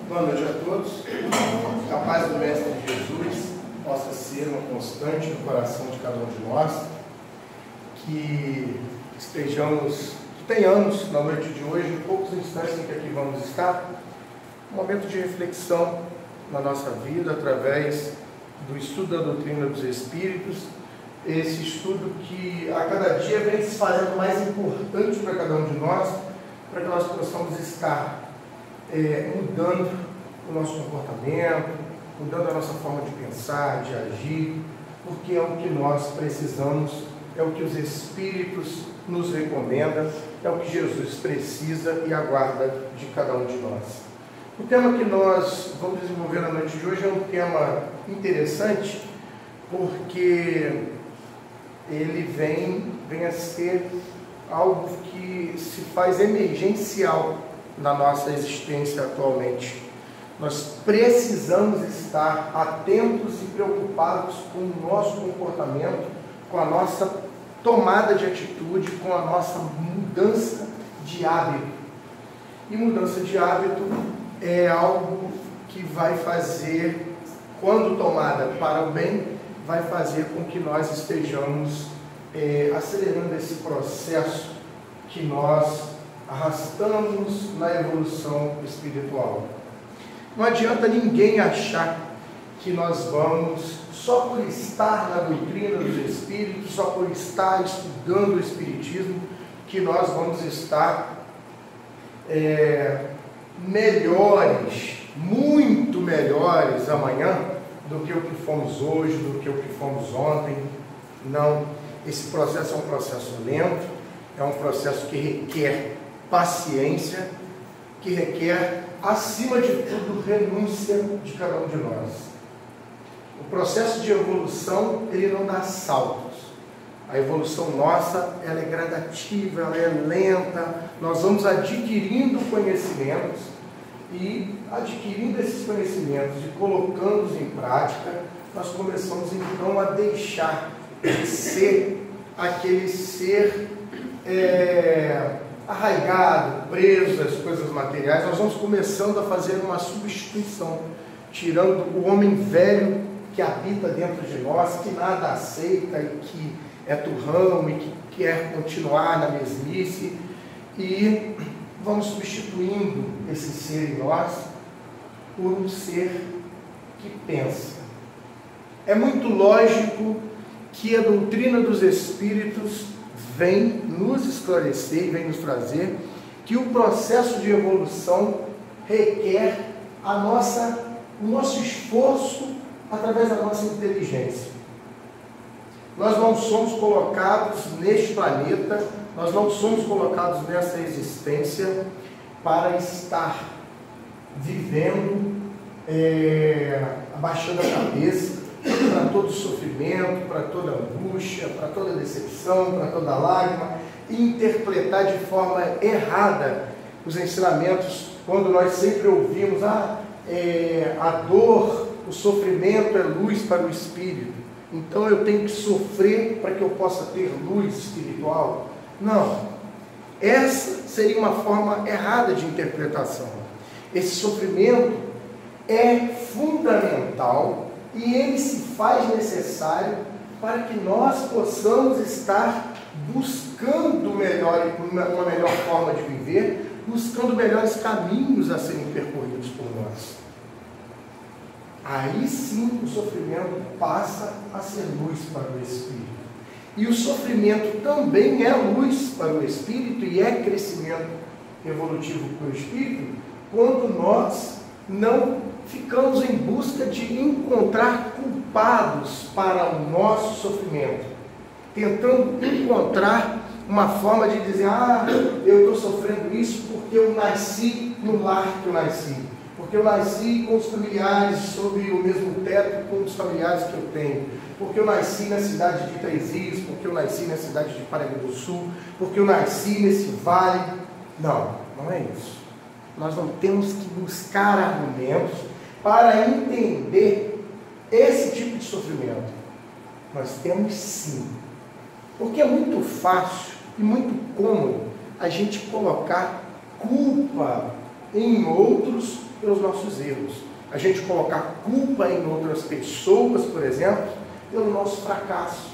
Boa noite a todos. Que a paz do Mestre Jesus possa ser uma constante no coração de cada um de nós. Que tenhamos na noite de hoje, em poucos instantes em que aqui vamos estar, um momento de reflexão na nossa vida através do estudo da doutrina dos Espíritos. Esse estudo que a cada dia vem se fazendo mais importante para cada um de nós, para que nós possamos estar mudando o nosso comportamento, mudando a nossa forma de pensar, de agir, porque é o que nós precisamos, é o que os Espíritos nos recomendam, é o que Jesus precisa e aguarda de cada um de nós. O tema que nós vamos desenvolver na noite de hoje é um tema interessante, porque ele vem a ser algo que se faz emergencial na nossa existência atualmente. Nós precisamos estar atentos e preocupados com o nosso comportamento, com a nossa tomada de atitude, com a nossa mudança de hábito. E mudança de hábito é algo que vai fazer, quando tomada para o bem, vai fazer com que nós estejamos acelerando esse processo que nós arrastamos na evolução espiritual. Não adianta ninguém achar que nós vamos, só por estar na doutrina dos Espíritos, só por estar estudando o Espiritismo, que nós vamos estar melhores, muito melhores amanhã do que o que fomos hoje, do que o que fomos ontem. Não, esse processo é um processo lento, é um processo que requer paciência, que requer, acima de tudo, renúncia de cada um de nós. O processo de evolução, ele não dá saltos. A evolução nossa, ela é gradativa, ela é lenta. Nós vamos adquirindo conhecimentos e, adquirindo esses conhecimentos e colocando-os em prática, nós começamos então a deixar de ser aquele ser arraigado, preso às coisas materiais. Nós vamos começando a fazer uma substituição, tirando o homem velho que habita dentro de nós, que nada aceita e que é turrão e que quer continuar na mesmice, e vamos substituindo esse ser em nós por um ser que pensa. É muito lógico que a doutrina dos Espíritos vem nos esclarecer e vem nos trazer que o processo de evolução requer o nosso esforço através da nossa inteligência. Nós não somos colocados neste planeta, nós não somos colocados nessa existência para estar vivendo, abaixando a cabeça para todo sofrimento, para toda angústia, para toda decepção, para toda lágrima, e interpretar de forma errada os ensinamentos, quando nós sempre ouvimos a dor, o sofrimento é luz para o espírito, então eu tenho que sofrer para que eu possa ter luz espiritual. Não, essa seria uma forma errada de interpretação. Esse sofrimento é fundamental e ele se faz necessário para que nós possamos estar buscando uma melhor forma de viver, buscando melhores caminhos a serem percorridos por nós. Aí sim o sofrimento passa a ser luz para o Espírito. E o sofrimento também é luz para o Espírito e é crescimento evolutivo para o Espírito, quando nós não ficamos em busca de encontrar culpados para o nosso sofrimento, tentando encontrar uma forma de dizer: eu estou sofrendo isso porque eu nasci no lar que eu nasci, porque eu nasci com os familiares sob o mesmo teto com os familiares que eu tenho, porque eu nasci na cidade de Três Rios, porque eu nasci na cidade de Paraíba do Sul, porque eu nasci nesse vale. Não, não é isso. Nós não temos que buscar argumentos para entender esse tipo de sofrimento. Nós temos sim, porque é muito fácil e muito cômodo a gente colocar culpa em outros pelos nossos erros. A gente colocar culpa em outras pessoas, por exemplo, pelo nosso fracasso.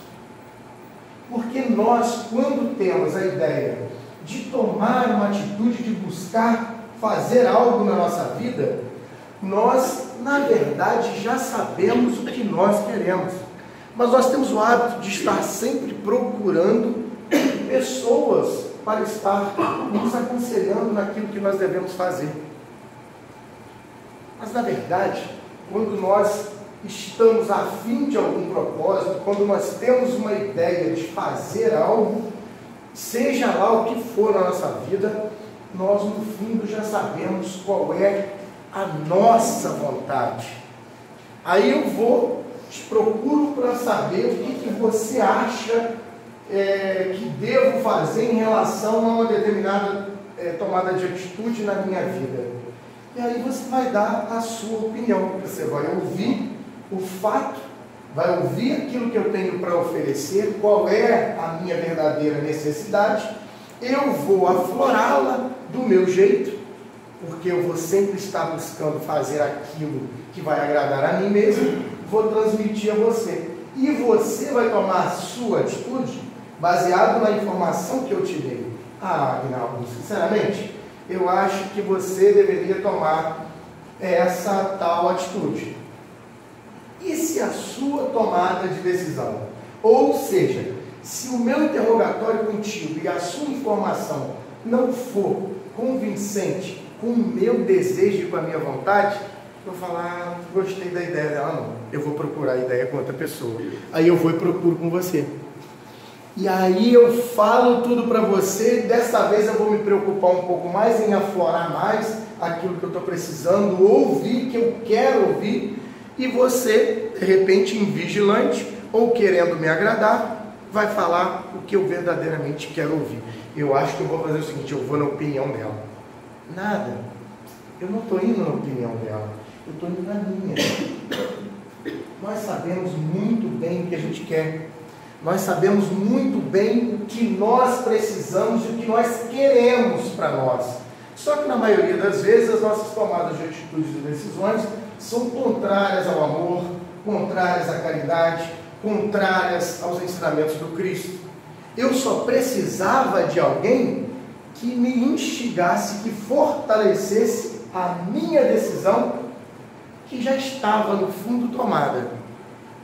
Porque nós, quando temos a ideia de tomar uma atitude, de buscar fazer algo na nossa vida, nós, na verdade, já sabemos o que nós queremos. Mas nós temos o hábito de estar sempre procurando pessoas para estar nos aconselhando naquilo que nós devemos fazer. Mas, na verdade, quando nós estamos a fim de algum propósito, quando nós temos uma ideia de fazer algo, seja lá o que for na nossa vida, nós no fundo já sabemos qual é a nossa vontade. Aí eu te procuro para saber o que você acha que devo fazer em relação a uma determinada tomada de atitude na minha vida. E aí você vai dar a sua opinião, você vai ouvir o fato, vai ouvir aquilo que eu tenho para oferecer, qual é a minha verdadeira necessidade, eu vou aflorá-la do meu jeito, porque eu vou sempre estar buscando fazer aquilo que vai agradar a mim mesmo, vou transmitir a você. E você vai tomar a sua atitude baseado na informação que eu te dei. Agnaldo, sinceramente, eu acho que você deveria tomar essa tal atitude. E se a sua tomada de decisão, ou seja, se o meu interrogatório contigo e a sua informação não for convincente com o meu desejo e com a minha vontade, eu vou falar, gostei da ideia dela não, eu vou procurar a ideia com outra pessoa. Aí eu vou e procuro com você. E aí eu falo tudo para você, dessa vez eu vou me preocupar um pouco mais em aflorar mais aquilo que eu estou precisando ouvir, que eu quero ouvir, e você, de repente, invigilante ou querendo me agradar, vai falar o que eu verdadeiramente quero ouvir. Eu acho que eu vou fazer o seguinte, eu vou na opinião dela. Nada. Eu não estou indo na opinião dela, eu estou indo na minha. Nós sabemos muito bem o que a gente quer. Nós sabemos muito bem o que nós precisamos e o que nós queremos para nós. Só que na maioria das vezes as nossas tomadas de atitudes e decisões são contrárias ao amor, contrárias à caridade, contrárias aos ensinamentos do Cristo. Eu só precisava de alguém que me instigasse, que fortalecesse a minha decisão, que já estava no fundo tomada.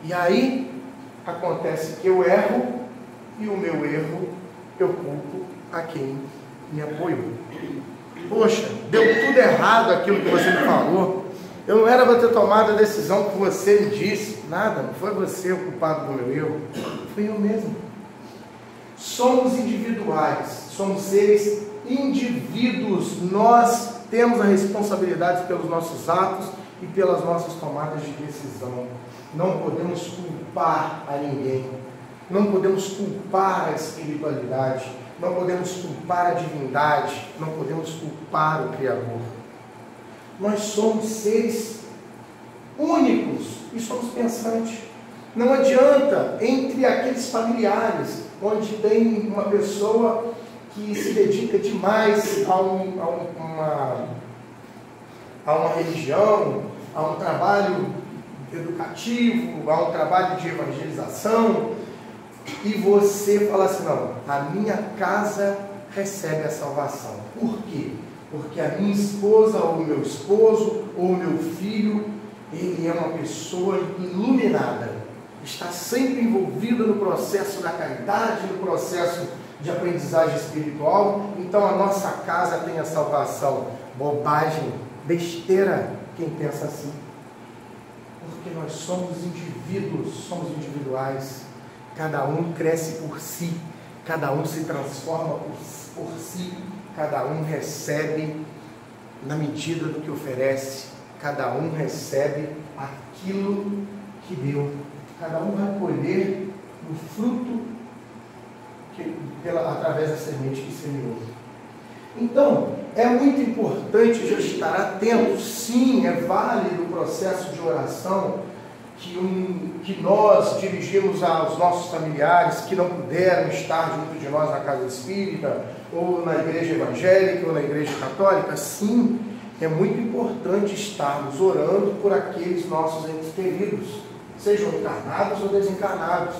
E aí acontece que eu erro, e o meu erro eu culpo a quem me apoiou. Poxa, deu tudo errado aquilo que você me falou. Eu não era para ter tomado a decisão que você me disse. Nada, não foi você o culpado do meu erro, fui eu mesmo. Somos individuais, somos seres indivíduos. Nós temos a responsabilidade pelos nossos atos e pelas nossas tomadas de decisão. Não podemos culpar a ninguém, não podemos culpar a espiritualidade, não podemos culpar a divindade, não podemos culpar o Criador. Nós somos seres únicos e somos pensantes. Não adianta entre aqueles familiares onde tem uma pessoa que se dedica demais a uma religião, a um trabalho educativo, a um trabalho de evangelização, e você fala assim, não, a minha casa recebe a salvação. Por quê? Porque a minha esposa, ou o meu esposo, ou o meu filho, ele é uma pessoa iluminada, está sempre envolvido no processo da caridade, no processo de aprendizagem espiritual, então a nossa casa tem a salvação. Bobagem, besteira, quem pensa assim. Porque nós somos indivíduos, somos individuais, cada um cresce por si, cada um se transforma por si, cada um recebe na medida do que oferece, cada um recebe aquilo que deu, cada um vai colher o fruto através da semente que semeou. Então, é muito importante já estar atento. Sim, é válido o processo de oração que nós dirigimos aos nossos familiares que não puderam estar junto de nós na casa espírita, ou na igreja evangélica, ou na igreja católica. Sim, é muito importante estarmos orando por aqueles nossos entes queridos, sejam encarnados ou desencarnados,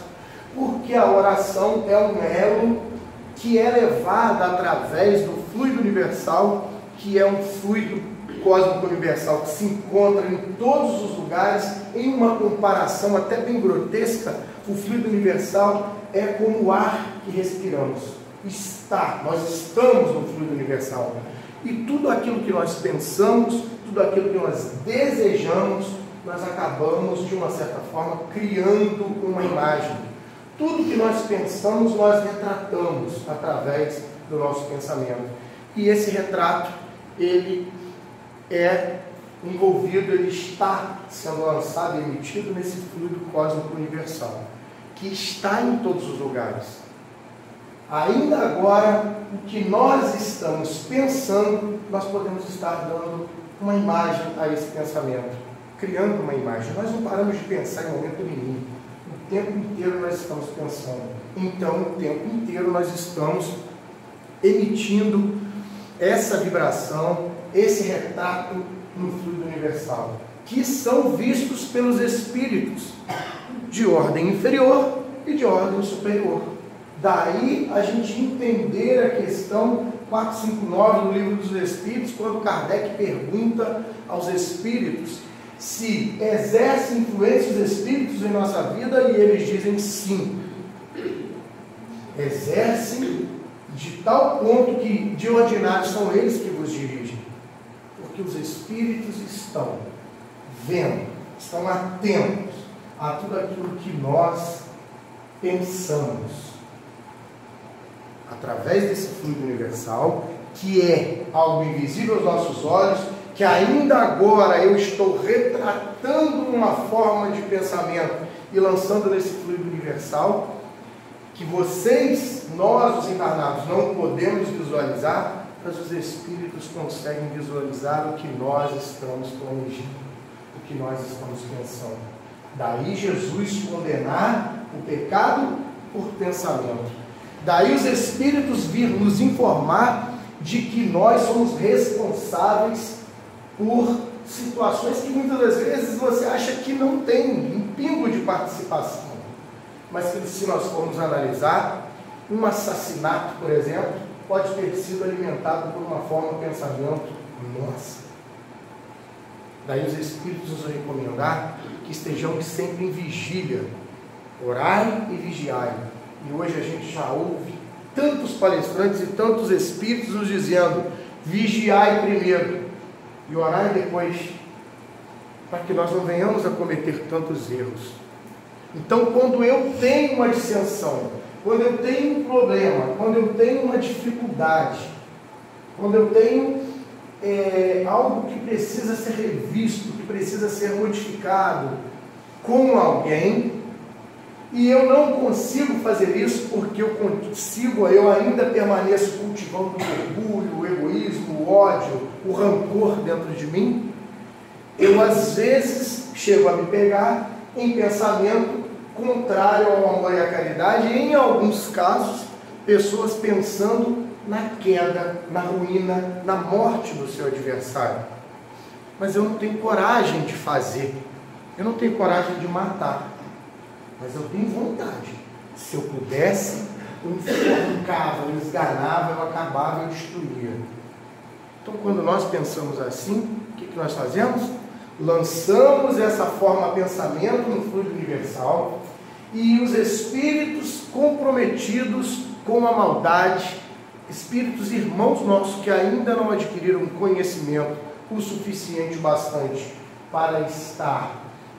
porque a oração é um elo que é levado através do fluido universal, que é um fluido cósmico universal que se encontra em todos os lugares. Em uma comparação até bem grotesca, o fluido universal é como o ar que respiramos. Nós estamos no fluido universal. E tudo aquilo que nós pensamos, tudo aquilo que nós desejamos, nós acabamos, de uma certa forma, criando uma imagem. Tudo que nós pensamos, nós retratamos através do nosso pensamento. E esse retrato, ele é envolvido, ele está sendo lançado e emitido nesse fluido cósmico universal, que está em todos os lugares. Ainda agora, o que nós estamos pensando, nós podemos estar dando uma imagem a esse pensamento, criando uma imagem. Nós não paramos de pensar em momento nenhum. O tempo inteiro nós estamos pensando. Então, o tempo inteiro nós estamos emitindo essa vibração, esse retrato no fluido universal, que são vistos pelos espíritos de ordem inferior e de ordem superior. Daí a gente entender a questão 459 do Livro dos Espíritos, quando Kardec pergunta aos espíritos se exerce influência os espíritos em nossa vida, e eles dizem sim. Exercem de tal ponto que de ordinário são eles que vos dirigem. Porque os espíritos estão vendo, estão atentos a tudo aquilo que nós pensamos. Através desse fluido universal, que é algo invisível aos nossos olhos, que ainda agora eu estou retratando uma forma de pensamento e lançando nesse fluido universal, que vocês, nós os encarnados, não podemos visualizar, mas os espíritos conseguem visualizar o que nós estamos planejando, o que nós estamos pensando. Daí Jesus condenar o pecado por pensamento. Daí os espíritos vir nos informar de que nós somos responsáveis por situações que muitas das vezes você acha que não tem um pingo de participação. Mas que, se nós formos analisar, um assassinato, por exemplo, pode ter sido alimentado por uma forma de pensamento nossa. Daí os espíritos nos recomendar que estejamos sempre em vigília, orai e vigiai. E hoje a gente já ouve tantos palestrantes e tantos espíritos nos dizendo: vigiai primeiro e orai depois, para que nós não venhamos a cometer tantos erros. Então, quando eu tenho uma dissensão, quando eu tenho um problema, quando eu tenho uma dificuldade, quando eu tenho algo que precisa ser revisto, que precisa ser modificado com alguém, e eu não consigo fazer isso porque eu ainda permaneço cultivando o orgulho, o egoísmo, o ódio, o rancor dentro de mim, eu às vezes chego a me pegar em pensamento contrário ao amor e à caridade, e em alguns casos, pessoas pensando na queda, na ruína, na morte do seu adversário. Mas eu não tenho coragem de fazer, eu não tenho coragem de matar, mas eu tenho vontade. Se eu pudesse, eu enforcava, eu esganava, eu acabava, eu destruía. Então, quando nós pensamos assim, o que nós fazemos? Lançamos essa forma de pensamento no fluido universal, e os espíritos comprometidos com a maldade, espíritos irmãos nossos que ainda não adquiriram conhecimento o suficiente bastante para estar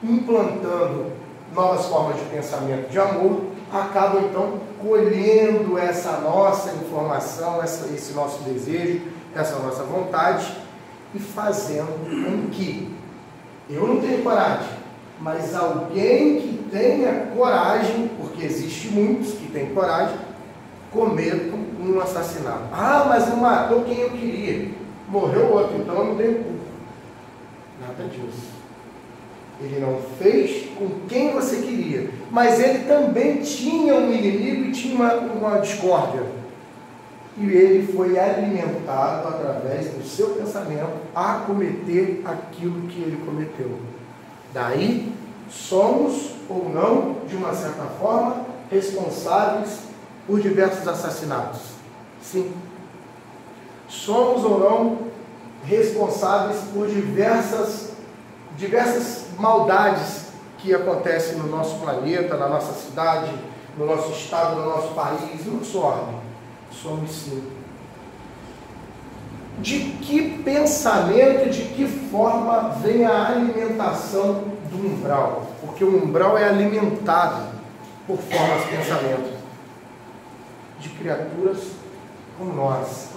implantando novas formas de pensamento de amor, acabam então colhendo essa nossa informação, esse nosso desejo, essa nossa vontade, e fazendo com que eu não tenho coragem, mas alguém que tenha coragem, porque existe muitos que têm coragem, cometam um assassinato. Ah, mas não matou quem eu queria, morreu outro, então eu não tenho culpa. Nada disso. Ele não fez com quem você queria, mas ele também tinha um inimigo e tinha uma discórdia. e ele foi alimentado através do seu pensamento a cometer aquilo que ele cometeu. Daí, somos ou não, de uma certa forma, responsáveis por diversos assassinatos. Sim. Somos ou não responsáveis por diversas maldades que acontecem no nosso planeta, na nossa cidade, no nosso estado, no nosso país, no nosso ordem. Somos sim. De que pensamento, de que forma vem a alimentação do umbral? Porque o umbral é alimentado por formas de pensamento de criaturas como nós,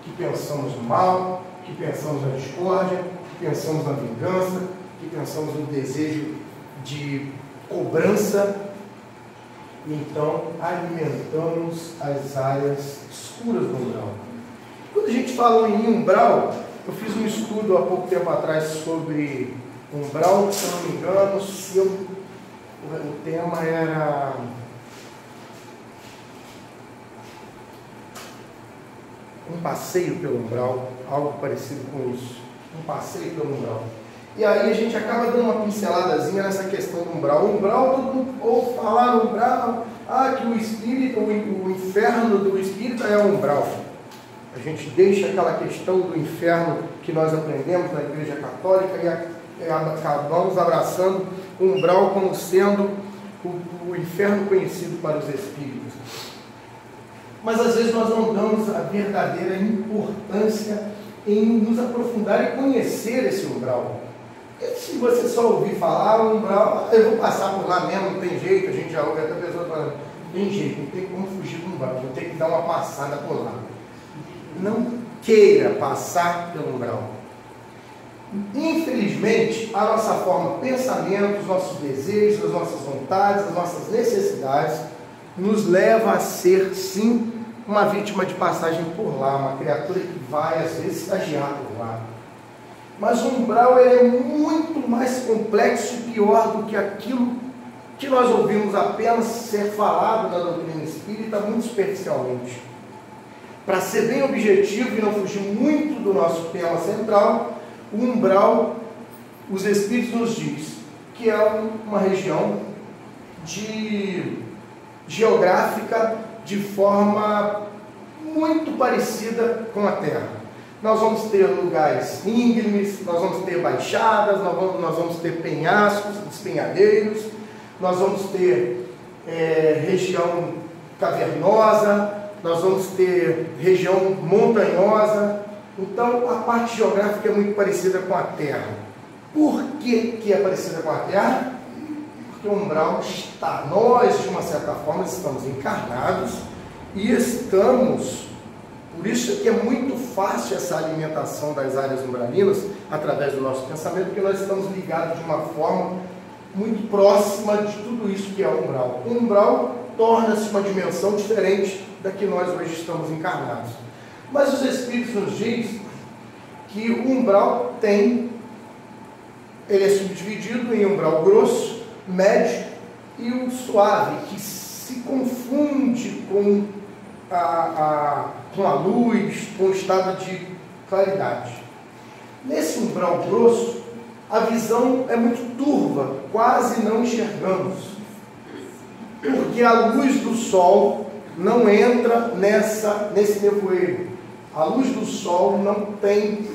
que pensamos no mal, que pensamos na discórdia, que pensamos na vingança, que pensamos no desejo de cobrança, e então alimentamos as áreas escuras do umbral. Quando a gente fala em umbral, eu fiz um estudo há pouco tempo atrás sobre umbral, se eu não me engano, o tema era um passeio pelo umbral, algo parecido com isso, um passeio pelo umbral. E aí a gente acaba dando uma pinceladazinha nessa questão do umbral. O umbral, todo mundo ouve falar no umbral, que o espírito, o inferno do espírito é o umbral. A gente deixa aquela questão do inferno que nós aprendemos na Igreja Católica e acabamos abraçando o umbral como sendo o inferno conhecido para os espíritos. Mas às vezes nós não damos a verdadeira importância em nos aprofundar e conhecer esse umbral. E se você só ouvir falar, o umbral, eu vou passar por lá mesmo, não tem jeito, a gente já ouve até a pessoa falando, tem jeito, não tem como fugir do umbral, vou ter que dar uma passada por lá. Não queira passar pelo umbral. Infelizmente, a nossa forma de pensamento, os nossos desejos, as nossas vontades, as nossas necessidades, nos leva a ser, sim, uma vítima de passagem por lá, uma criatura que vai, às vezes, estagiar por lá. Mas o umbral é muito mais complexo e pior do que aquilo que nós ouvimos apenas ser falado na doutrina espírita, muito superficialmente. Para ser bem objetivo e não fugir muito do nosso tema central, o umbral, os Espíritos nos diz que é uma região geográfica de forma muito parecida com a Terra. Nós vamos ter lugares íngremes, nós vamos ter baixadas, nós vamos ter penhascos, despenhadeiros, nós vamos ter região cavernosa, nós vamos ter região montanhosa. Então, a parte geográfica é muito parecida com a Terra. Por que é parecida com a Terra? Porque o umbral está, nós, de uma certa forma, estamos encarnados e estamos, por isso que é muito fácil essa alimentação das áreas umbralinas, através do nosso pensamento, porque nós estamos ligados de uma forma muito próxima de tudo isso que é o umbral. O umbral torna-se uma dimensão diferente da que nós hoje estamos encarnados. Mas os Espíritos nos dizem que o umbral ele é subdividido em umbral grosso, médio e o suave, que se confunde com a luz, com o estado de claridade. Nesse umbral grosso, a visão é muito turva, quase não enxergamos, porque a luz do sol não entra nesse nevoeiro. A luz do sol não tem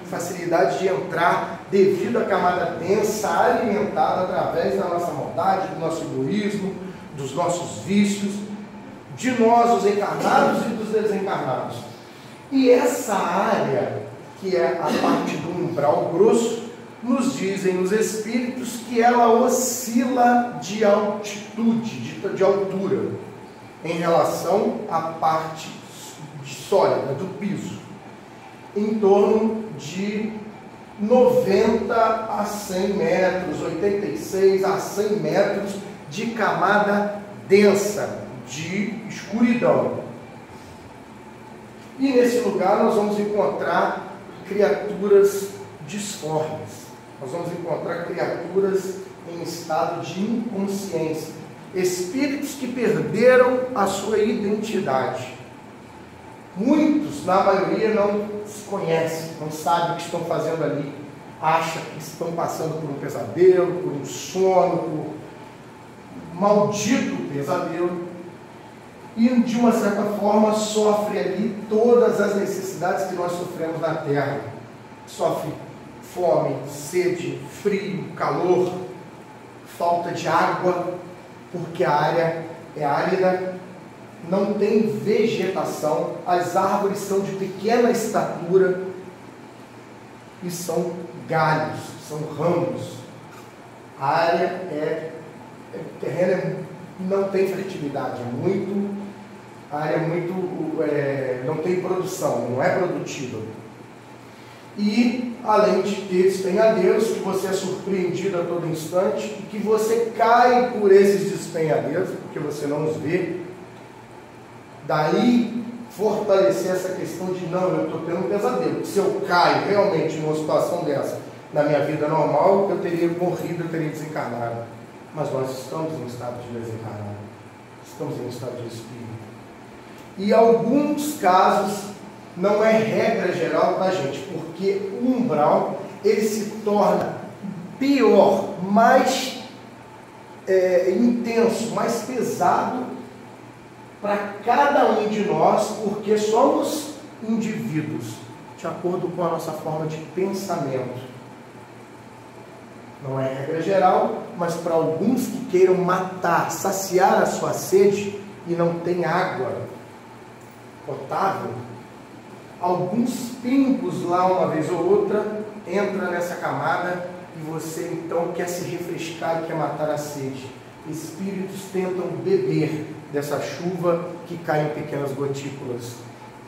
facilidade de entrar devido à camada densa alimentada através da nossa maldade, do nosso egoísmo, dos nossos vícios, de nós, os encarnados e dos desencarnados. E essa área, que é a parte do umbral grosso, nos dizem os Espíritos que ela oscila de altitude, de altura, em relação à parte sólida do piso, em torno de 90 a 100 metros, 86 a 100 metros de camada densa, de escuridão. E nesse lugar nós vamos encontrar criaturas disformes, nós vamos encontrar criaturas em estado de inconsciência, espíritos que perderam a sua identidade. espíritos, na maioria, não se conhecem, não sabem o que estão fazendo ali, acham que estão passando por um pesadelo, por um sono, por um maldito pesadelo, e de uma certa forma sofre ali todas as necessidades que nós sofremos na terra. Sofre fome, sede, frio, calor, falta de água, porque a área é árida, não tem vegetação, as árvores são de pequena estatura e são galhos, são ramos. A área o terreno não tem fertilidade, a área não tem produção, não é produtiva. E, além de ter despenhadeiros, que você é surpreendido a todo instante, e que você cai por esses despenhadeiros, porque você não os vê. Daí, fortalecer essa questão de, não, eu estou tendo um pesadelo. Se eu caio realmente numa situação dessa, na minha vida normal, eu teria morrido, eu teria desencarnado. Mas nós estamos em estado de desencarnado. Estamos em estado de espírito. E alguns casos, não é regra geral, tá, gente? Porque o umbral, ele se torna pior, mais intenso, mais pesado para cada um de nós, porque somos indivíduos, de acordo com a nossa forma de pensamento. Não é regra geral, mas para alguns que queiram matar, saciar a sua sede e não tem água potável, alguns pingos lá uma vez ou outra entra nessa camada e você então quer se refrescar e quer matar a sede. Espíritos tentam beber dessa chuva que cai em pequenas gotículas.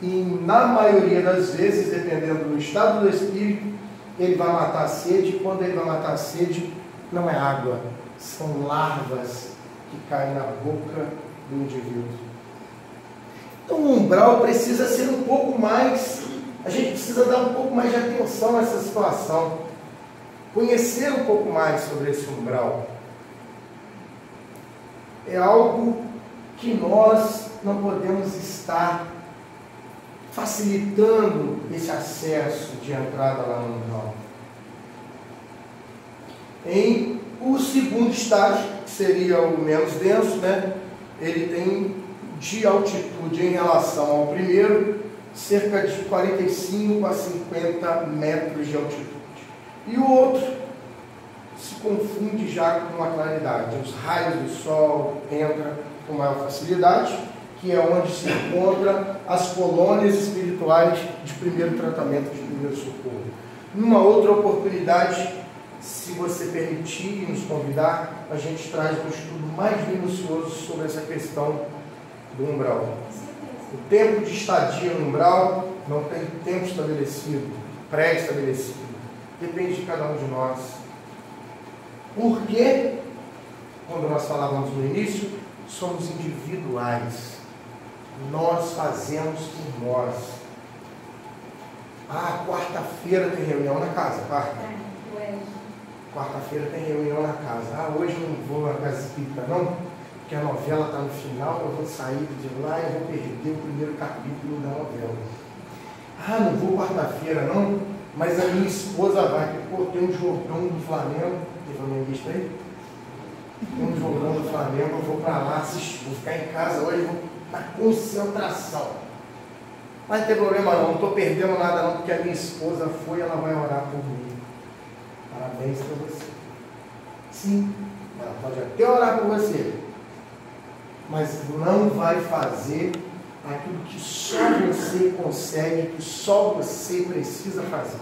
E na maioria das vezes, dependendo do estado do espírito, ele vai matar a sede, e quando ele vai matar a sede, não é água, são larvas que caem na boca do indivíduo. Então o umbral precisa ser um pouco mais, a gente precisa dar um pouco mais de atenção a essa situação, conhecer um pouco mais sobre esse umbral. É algo que nós não podemos estar facilitando esse acesso de entrada lá no umbral. Em o segundo estágio, que seria o menos denso, né? Ele tem de altitude em relação ao primeiro, cerca de 45 a 50 metros de altitude. E o outro se confunde já com uma claridade. Os raios do sol entram com maior facilidade, que é onde se encontram as colônias espirituais de primeiro tratamento, de primeiro socorro. Numa outra oportunidade, se você permitir e nos convidar, a gente traz um estudo mais minucioso sobre essa questão do umbral. O tempo de estadia no umbral não tem tempo estabelecido, pré-estabelecido. Depende de cada um de nós. Porque, quando nós falávamos no início, somos individuais. Nós fazemos por nós. Quarta-feira tem reunião na casa. Quarta-feira tem reunião na casa. Hoje não vou na casa espírita não, porque a novela está no final, eu vou sair de lá e vou perder o primeiro capítulo da novela. Não vou quarta-feira não, mas a minha esposa vai, porque tem um jogão do Flamengo, tem flamenguista aí? Tem um jogão do Flamengo, eu vou para lá assistir, vou ficar em casa hoje, vou na concentração. Mas não tem problema não estou perdendo nada não, porque a minha esposa foi, ela vai orar por mim. Parabéns para você. Sim, ela pode até orar por você, mas não vai fazer aquilo que só você consegue, que só você precisa fazer,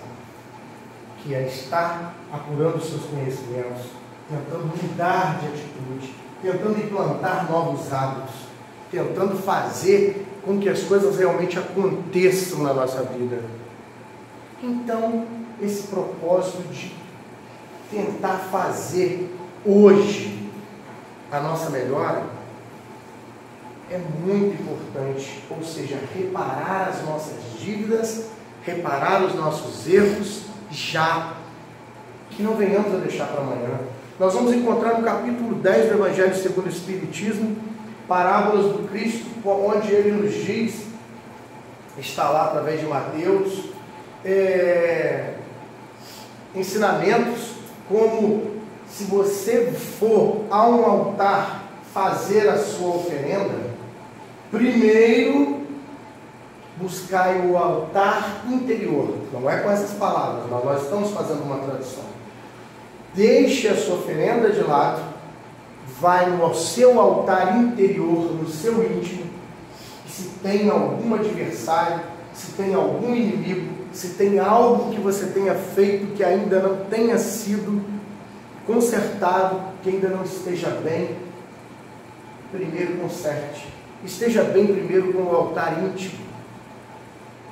que é estar apurando os seus conhecimentos, tentando mudar de atitude, tentando implantar novos hábitos, tentando fazer com que as coisas realmente aconteçam na nossa vida. Então, esse propósito de tentar fazer hoje a nossa melhora é muito importante, ou seja, reparar as nossas dívidas, reparar os nossos erros já, que não venhamos a deixar para amanhã. Nós vamos encontrar no capítulo 10 do Evangelho segundo o Espiritismo, parábolas do Cristo, onde ele nos diz está lá através de Mateus, ensinamentos como: se você for a um altar fazer a sua oferenda, primeiro buscai o altar interior. Não é com essas palavras, mas nós estamos fazendo uma tradução. Deixe a sua oferenda de lado, vai no seu altar interior, no seu íntimo, e se tem algum adversário, se tem algum inimigo, se tem algo que você tenha feito que ainda não tenha sido consertado, que ainda não esteja bem, primeiro conserte. Esteja bem primeiro no altar íntimo,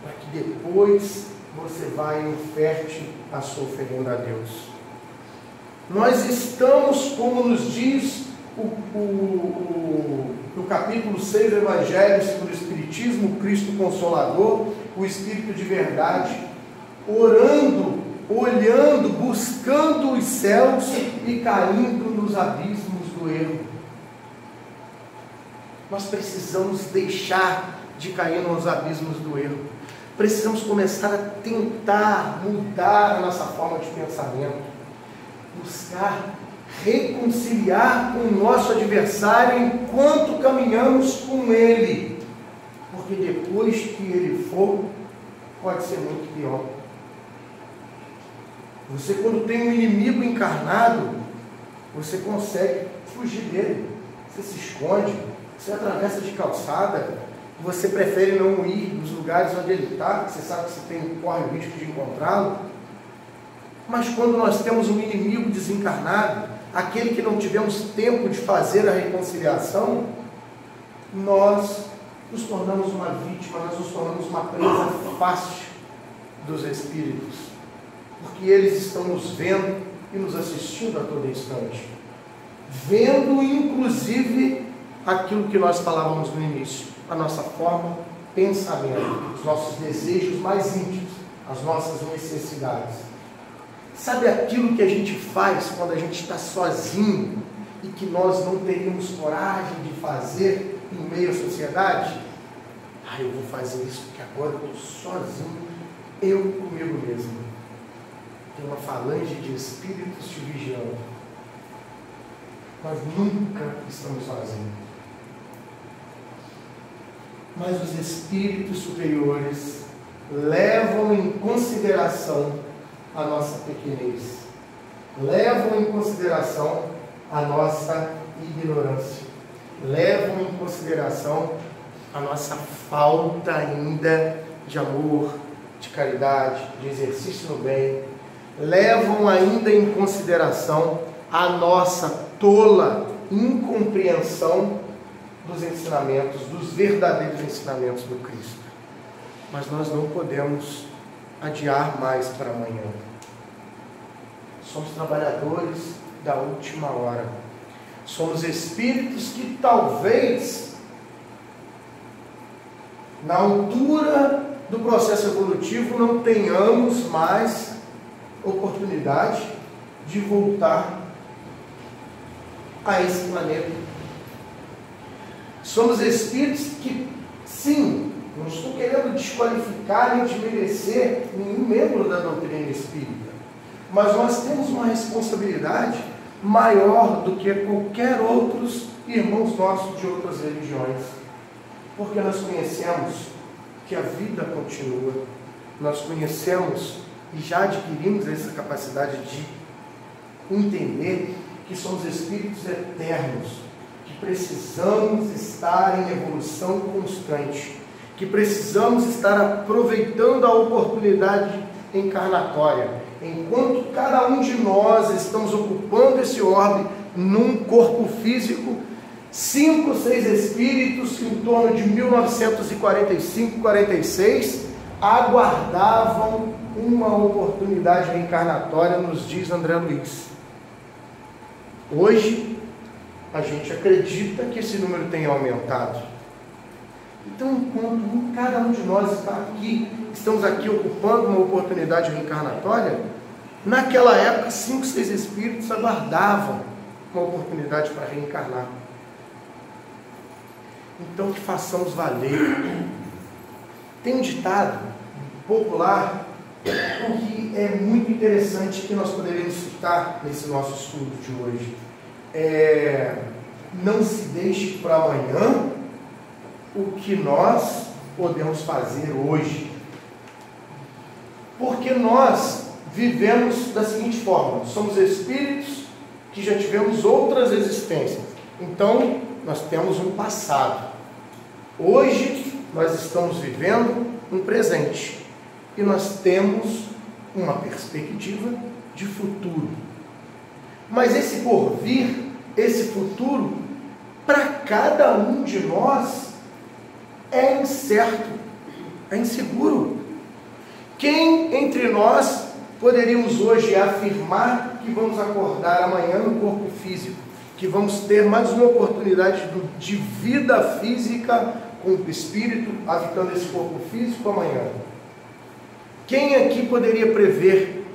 para que depois você vai e oferte a sua oferenda a Deus. Nós estamos, como nos diz no capítulo 6 do Evangelho segundo o Espiritismo, o Cristo Consolador, o Espírito de verdade, orando, olhando, buscando os céus e caindo nos abismos do erro. Nós precisamos deixar de cair nos abismos do erro. Precisamos começar a tentar mudar a nossa forma de pensamento, buscar reconciliar com o nosso adversário enquanto caminhamos com ele, porque depois que ele for, pode ser muito pior. Você, quando tem um inimigo encarnado, você consegue fugir dele, você se esconde, você atravessa de calçada, você prefere não ir nos lugares onde ele está, você sabe que você corre o risco de encontrá-lo. Mas quando nós temos um inimigo desencarnado, aquele que não tivemos tempo de fazer a reconciliação, nós nos tornamos uma vítima, nós nos tornamos uma presa fácil dos espíritos, porque eles estão nos vendo e nos assistindo a todo instante, vendo inclusive aquilo que nós falávamos no início, a nossa forma, pensamento, os nossos desejos mais íntimos, as nossas necessidades. Sabe aquilo que a gente faz quando a gente está sozinho e que nós não teríamos coragem de fazer em meio à sociedade? Eu vou fazer isso porque agora eu estou sozinho, eu comigo mesmo. Tem uma falange de espíritos te vigiando. Nós nunca estamos sozinhos. Mas os espíritos superiores levam em consideração a nossa pequenez, levam em consideração a nossa ignorância, levam em consideração a nossa falta ainda de amor, de caridade, de exercício no bem, levam ainda em consideração a nossa tola incompreensão dos ensinamentos, dos verdadeiros ensinamentos do Cristo. Mas nós não podemos adiar mais para amanhã. Somos trabalhadores da última hora. Somos espíritos que talvez, na altura do processo evolutivo, não tenhamos mais oportunidade de voltar a esse planeta. Somos espíritos que, sim, não estou querendo desqualificar nem desmerecer nenhum membro da doutrina espírita, mas nós temos uma responsabilidade maior do que qualquer outros irmãos nossos de outras religiões, porque nós conhecemos que a vida continua, nós conhecemos e já adquirimos essa capacidade de entender que somos espíritos eternos, que precisamos estar em evolução constante, que precisamos estar aproveitando a oportunidade encarnatória. Enquanto cada um de nós estamos ocupando esse orbe num corpo físico, 5 ou 6 espíritos que em torno de 1945, 46, aguardavam uma oportunidade reencarnatória, nos diz André Luiz. Hoje, a gente acredita que esse número tenha aumentado. Então, enquanto cada um de nós está aqui, estamos aqui ocupando uma oportunidade reencarnatória, naquela época, 5, 6 espíritos aguardavam uma oportunidade para reencarnar. Então, que façamos valer Tem um ditado popular que é muito interessante que nós poderíamos citar nesse nosso estudo de hoje. Não se deixe para amanhã o que nós podemos fazer hoje. Porque nós vivemos da seguinte forma: somos espíritos que já tivemos outras existências. Então, nós temos um passado. Hoje, nós estamos vivendo um presente. E nós temos uma perspectiva de futuro. Mas esse porvir, esse futuro, para cada um de nós, é incerto, é inseguro. Quem entre nós poderíamos hoje afirmar que vamos acordar amanhã no corpo físico, que vamos ter mais uma oportunidade de vida física com o espírito habitando esse corpo físico amanhã? Quem aqui poderia prever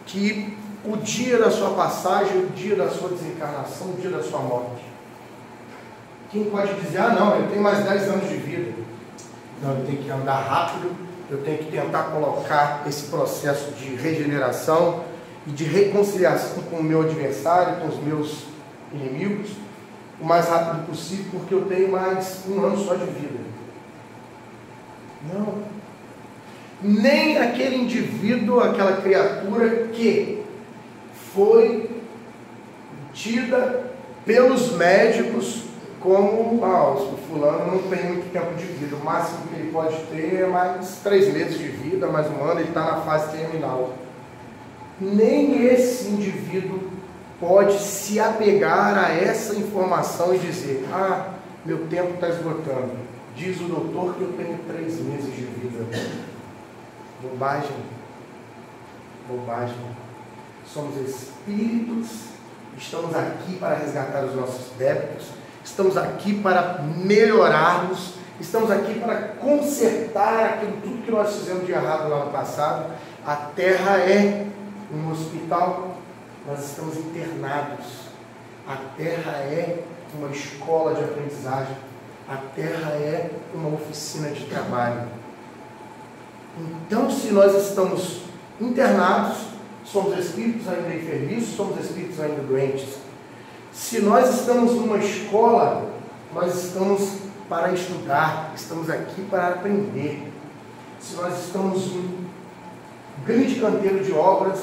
que o dia da sua passagem, o dia da sua desencarnação, o dia da sua morte? Quem pode dizer, não, eu tenho mais 10 anos de vida. Não, eu tenho que andar rápido, eu tenho que tentar colocar esse processo de regeneração e de reconciliação com o meu adversário, com os meus inimigos, o mais rápido possível, porque eu tenho mais um ano só de vida. Não. Nem aquele indivíduo, aquela criatura que foi tida pelos médicos como, o fulano não tem muito tempo de vida, o máximo que ele pode ter é mais 3 meses de vida, mais um ano, ele está na fase terminal. Nem esse indivíduo pode se apegar a essa informação e dizer, meu tempo está esgotando, diz o doutor que eu tenho 3 meses de vida. Bobagem. Somos espíritos, estamos aqui para resgatar os nossos débitos, estamos aqui para melhorarmos, estamos aqui para consertar tudo que nós fizemos de errado lá no passado. A Terra é um hospital, nós estamos internados. A Terra é uma escola de aprendizagem, a Terra é uma oficina de trabalho. Então, se nós estamos internados, somos espíritos ainda enfermizos, somos espíritos ainda doentes. Se nós estamos numa escola, nós estamos para estudar, estamos aqui para aprender. Se nós estamos num grande canteiro de obras,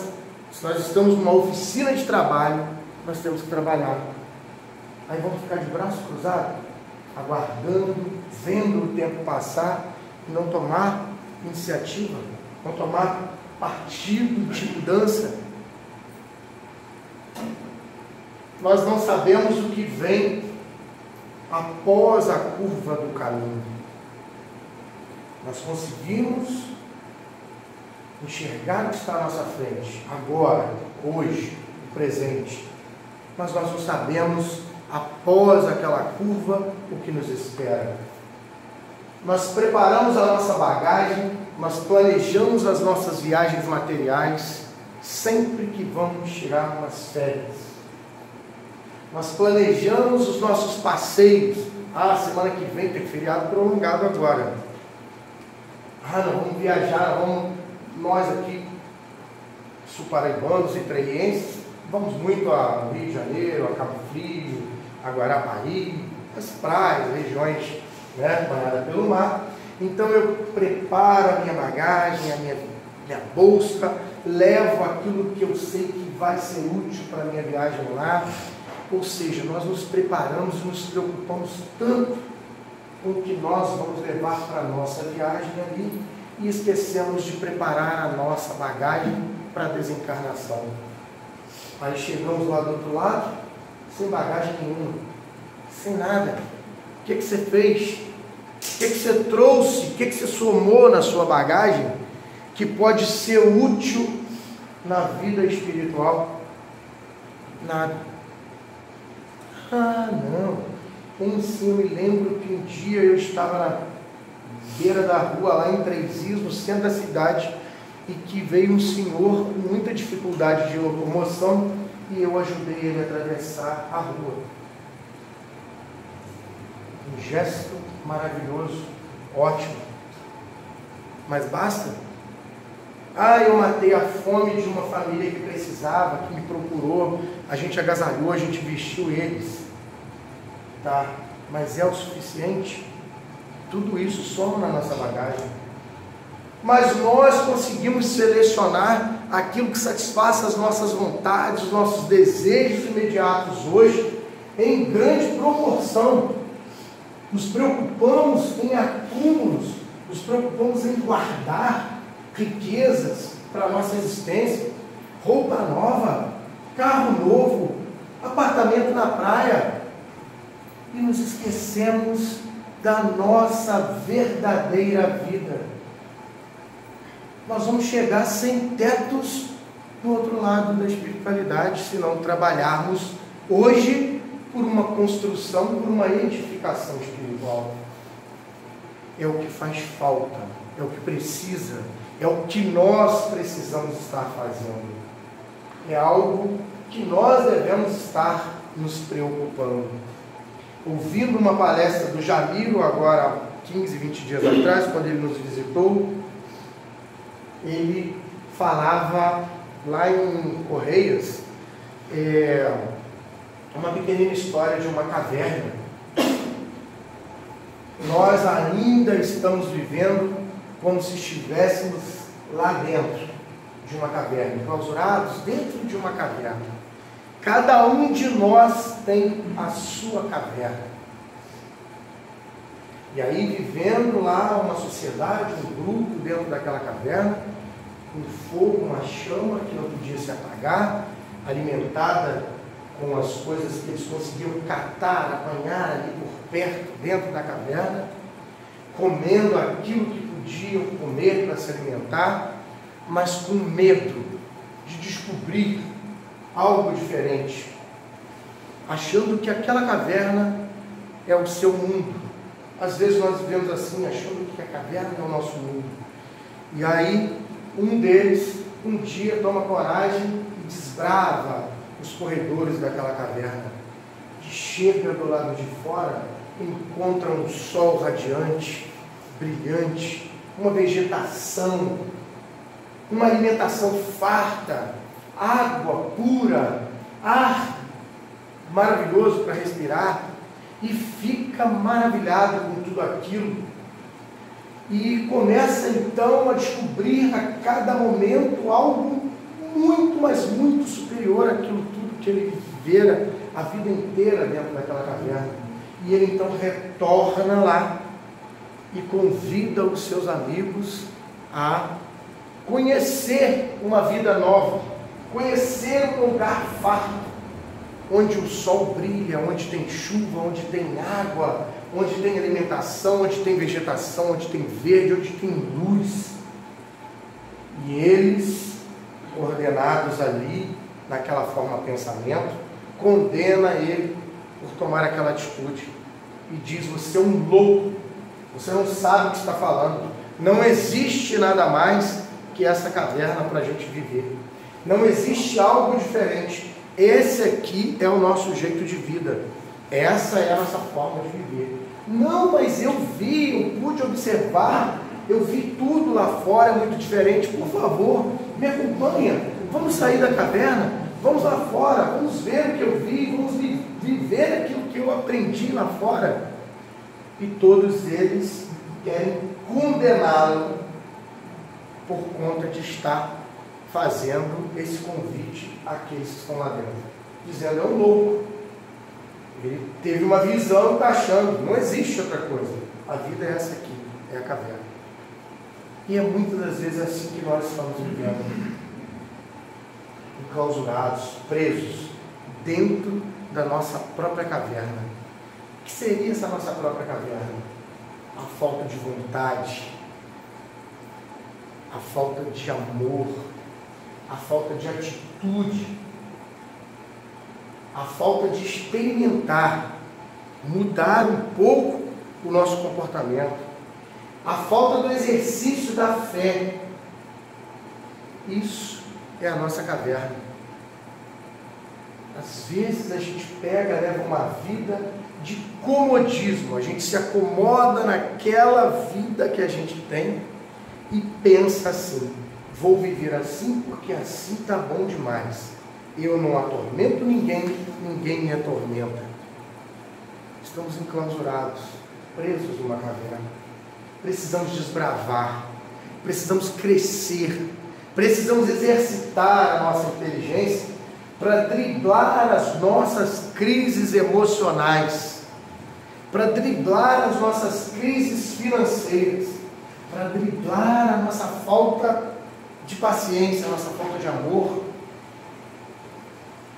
se nós estamos numa oficina de trabalho, nós temos que trabalhar. Aí vamos ficar de braço cruzado, aguardando, vendo o tempo passar e não tomar iniciativa, não tomar partido de mudança. Nós não sabemos o que vem após a curva do caminho. Nós conseguimos enxergar o que está à nossa frente, agora, hoje, no presente, mas nós não sabemos após aquela curva o que nos espera. Nós preparamos a nossa bagagem, nós planejamos as nossas viagens materiais sempre que vamos tirar umas férias. Nós planejamos os nossos passeios. Semana que vem tem feriado prolongado agora. Nós vamos viajar, nós aqui, sul-paraibanos e traienses, vamos muito ao Rio de Janeiro, a Cabo Frio, a Guarapari, as praias, regiões banhadas pelo mar. Então eu preparo a minha bagagem, a minha bolsa, levo aquilo que eu sei que vai ser útil para a minha viagem lá. Ou seja, nós nos preparamos e nos preocupamos tanto com o que nós vamos levar para a nossa viagem ali e esquecemos de preparar a nossa bagagem para a desencarnação. Aí chegamos lá do outro lado, sem bagagem nenhuma, sem nada. O que você fez? O que você trouxe? O que você somou na sua bagagem que pode ser útil na vida espiritual? Nada. Não. Sim, eu me lembro que um dia eu estava na beira da rua, lá em Três Rios, no centro da cidade, e que veio um senhor com muita dificuldade de locomoção e eu ajudei ele a atravessar a rua. Um gesto maravilhoso, ótimo. Mas basta? Ah, eu matei a fome de uma família que precisava, que me procurou, a gente agasalhou, a gente vestiu eles. Tá, mas é o suficiente? Tudo isso soma na nossa bagagem. Mas nós conseguimos selecionar aquilo que satisfaça as nossas vontades, os nossos desejos imediatos hoje, em grande proporção. Nos preocupamos em acúmulos, nos preocupamos em guardar riquezas para a nossa existência, roupa nova, carro novo, apartamento na praia, e nos esquecemos da nossa verdadeira vida. Nós vamos chegar sem tetos do outro lado da espiritualidade, se não trabalharmos hoje por uma construção, por uma edificação espiritual. É o que faz falta, é o que precisa, é o que nós precisamos estar fazendo. É algo que nós devemos estar nos preocupando. Ouvindo uma palestra do Jamiro, agora 15, 20 dias atrás, quando ele nos visitou, ele falava lá em Correias, uma pequenina história de uma caverna. Nós ainda estamos vivendo como se estivéssemos lá dentro de uma caverna, clausurados dentro de uma caverna. Cada um de nós tem a sua caverna. E aí, vivendo lá uma sociedade, um grupo dentro daquela caverna, um fogo, uma chama que não podia se apagar, alimentada com as coisas que eles conseguiam catar, apanhar ali por perto, dentro da caverna, comendo aquilo que podiam comer para se alimentar, mas com medo de descobrir algo diferente, achando que aquela caverna é o seu mundo. Às vezes nós vivemos assim, achando que a caverna é o nosso mundo. E aí, um deles, um dia, toma coragem e desbrava os corredores daquela caverna. E chega do lado de fora, encontra um sol radiante, brilhante, uma vegetação, uma alimentação farta, água pura, ar maravilhoso para respirar, e fica maravilhado com tudo aquilo, e começa então a descobrir a cada momento algo muito, mas muito superior àquilo tudo que ele vivera a vida inteira dentro daquela caverna. E ele então retorna lá e convida os seus amigos a conhecer uma vida nova, conhecer um lugar farto, onde o sol brilha, onde tem chuva, onde tem água, onde tem alimentação, onde tem vegetação, onde tem verde, onde tem luz. E eles, ordenados ali, naquela forma de pensamento, condena ele por tomar aquela atitude e diz: você é um louco, você não sabe o que está falando, não existe nada mais que essa caverna para a gente viver, não existe algo diferente, esse aqui é o nosso jeito de vida, essa é a nossa forma de viver. Não, mas eu pude observar, eu vi tudo lá fora, é muito diferente. Por favor, me acompanha, vamos sair da caverna, vamos lá fora, vamos ver o que eu vi, vamos viver aquilo que eu aprendi lá fora. E todos eles querem condená-lo por conta de estar fazendo esse convite àqueles que estão lá dentro, dizendo: é um louco, ele teve uma visão e está achando, não existe outra coisa, a vida é essa aqui, é a caverna. E é muitas das vezes assim que nós estamos vivendo, enclausurados, presos dentro da nossa própria caverna. O que seria essa nossa própria caverna? A falta de vontade, a falta de amor, a falta de atitude, a falta de experimentar, mudar um pouco o nosso comportamento, a falta do exercício da fé. Isso é a nossa caverna. Às vezes a gente leva uma vida de comodismo, a gente se acomoda naquela vida que a gente tem e pensa assim: vou viver assim porque assim está bom demais. Eu não atormento ninguém, ninguém me atormenta. Estamos enclausurados, presos numa caverna. Precisamos desbravar, precisamos crescer, precisamos exercitar a nossa inteligência para driblar as nossas crises emocionais, para driblar as nossas crises financeiras, para driblar a nossa falta de paciência, a nossa falta de amor.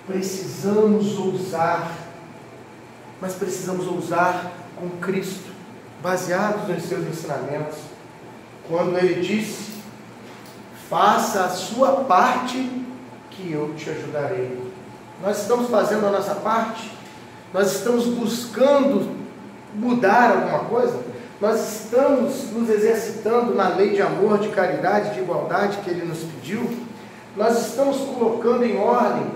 Precisamos ousar, mas precisamos ousar com Cristo, baseados nos seus ensinamentos. Quando Ele disse: faça a sua parte, que eu te ajudarei. Nós estamos fazendo a nossa parte? Nós estamos buscando mudar alguma coisa? Nós estamos nos exercitando na lei de amor, de caridade, de igualdade que Ele nos pediu? Nós estamos colocando em ordem,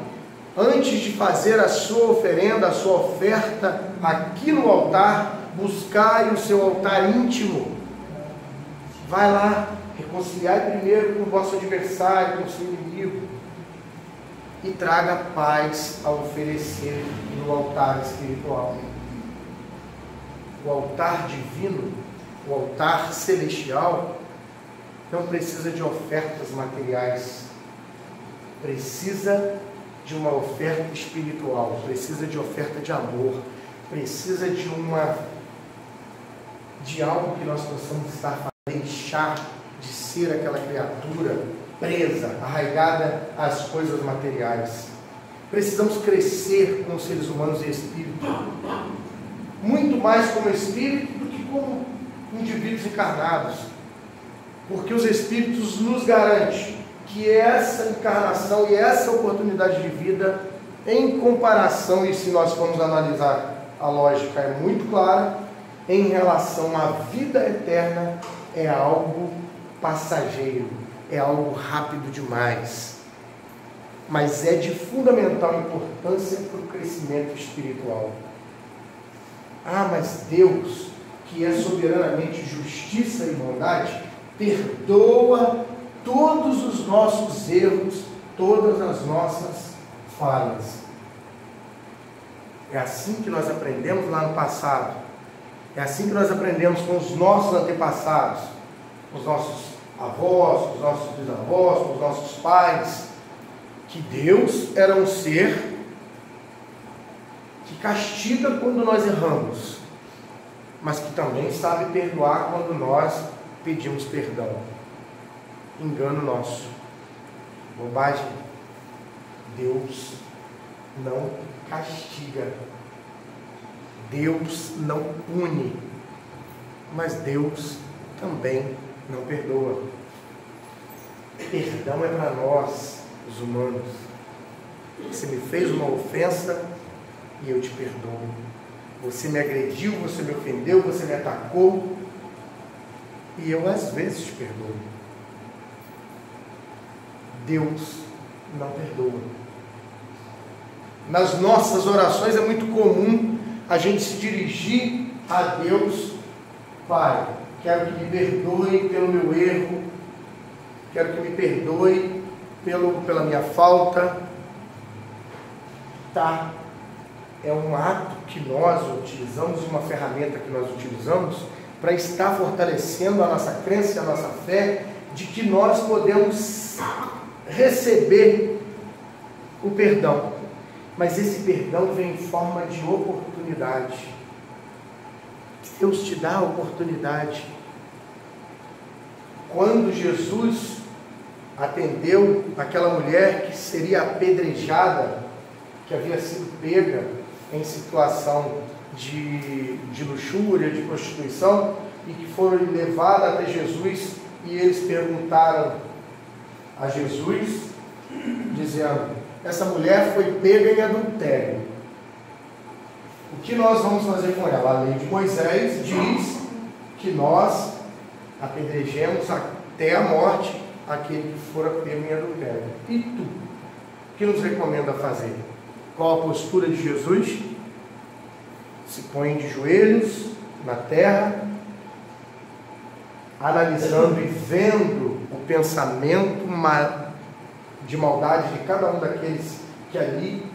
antes de fazer a sua oferenda, a sua oferta aqui no altar, buscai o seu altar íntimo. Vai lá, reconciliai primeiro com o vosso adversário, com o seu inimigo, e traga paz a oferecer no altar espiritual. O altar divino, o altar celestial, não precisa de ofertas materiais, precisa de uma oferta espiritual, precisa de oferta de amor, precisa de algo que nós possamos estar a deixar de ser aquela criatura presa, arraigada às coisas materiais. Precisamos crescer como seres humanos e espírito, muito mais como espírito do que como indivíduos encarnados, porque os espíritos nos garantem que essa encarnação e essa oportunidade de vida, em comparação, e se nós formos analisar, a lógica é muito clara, em relação à vida eterna, é algo passageiro, é algo rápido demais, mas é de fundamental importância para o crescimento espiritual. Ah, mas Deus, que é soberanamente justiça e bondade, perdoa todos os nossos erros, todas as nossas falhas. É assim que nós aprendemos lá no passado. É assim que nós aprendemos com os nossos antepassados, com os nossos avós, com os nossos bisavós, com os nossos pais, que Deus era um ser que castiga quando nós erramos, mas que também sabe perdoar quando nós pedimos perdão. Engano nosso, bobagem. Deus não castiga, Deus não pune, mas Deus também não perdoa. Perdão é para nós, os humanos. Você me fez uma ofensa e eu te perdoo. Você me agrediu, você me ofendeu, você me atacou e eu às vezes te perdoo. Deus não perdoa. Nas nossas orações é muito comum a gente se dirigir a Deus: Pai, quero que me perdoe pelo meu erro, quero que me perdoe pela minha falta. Tá, é um ato que nós utilizamos, uma ferramenta que nós utilizamos para estar fortalecendo a nossa crença e a nossa fé de que nós podemos receber o perdão, mas esse perdão vem em forma de oportunidade. Deus te dá a oportunidade. Quando Jesus atendeu aquela mulher que seria apedrejada, que havia sido pega em situação de luxúria, de prostituição, e que foi levada até Jesus, e eles perguntaram a Jesus, dizendo: essa mulher foi pega em adultério, o que nós vamos fazer com ela? A lei de Moisés diz que nós apedrejemos até a morte aquele que fora pego em adultério. E tu, o que nos recomenda fazer? Qual a postura de Jesus? Se põe de joelhos na terra analisando e vendo o pensamento de maldade de cada um daqueles que ali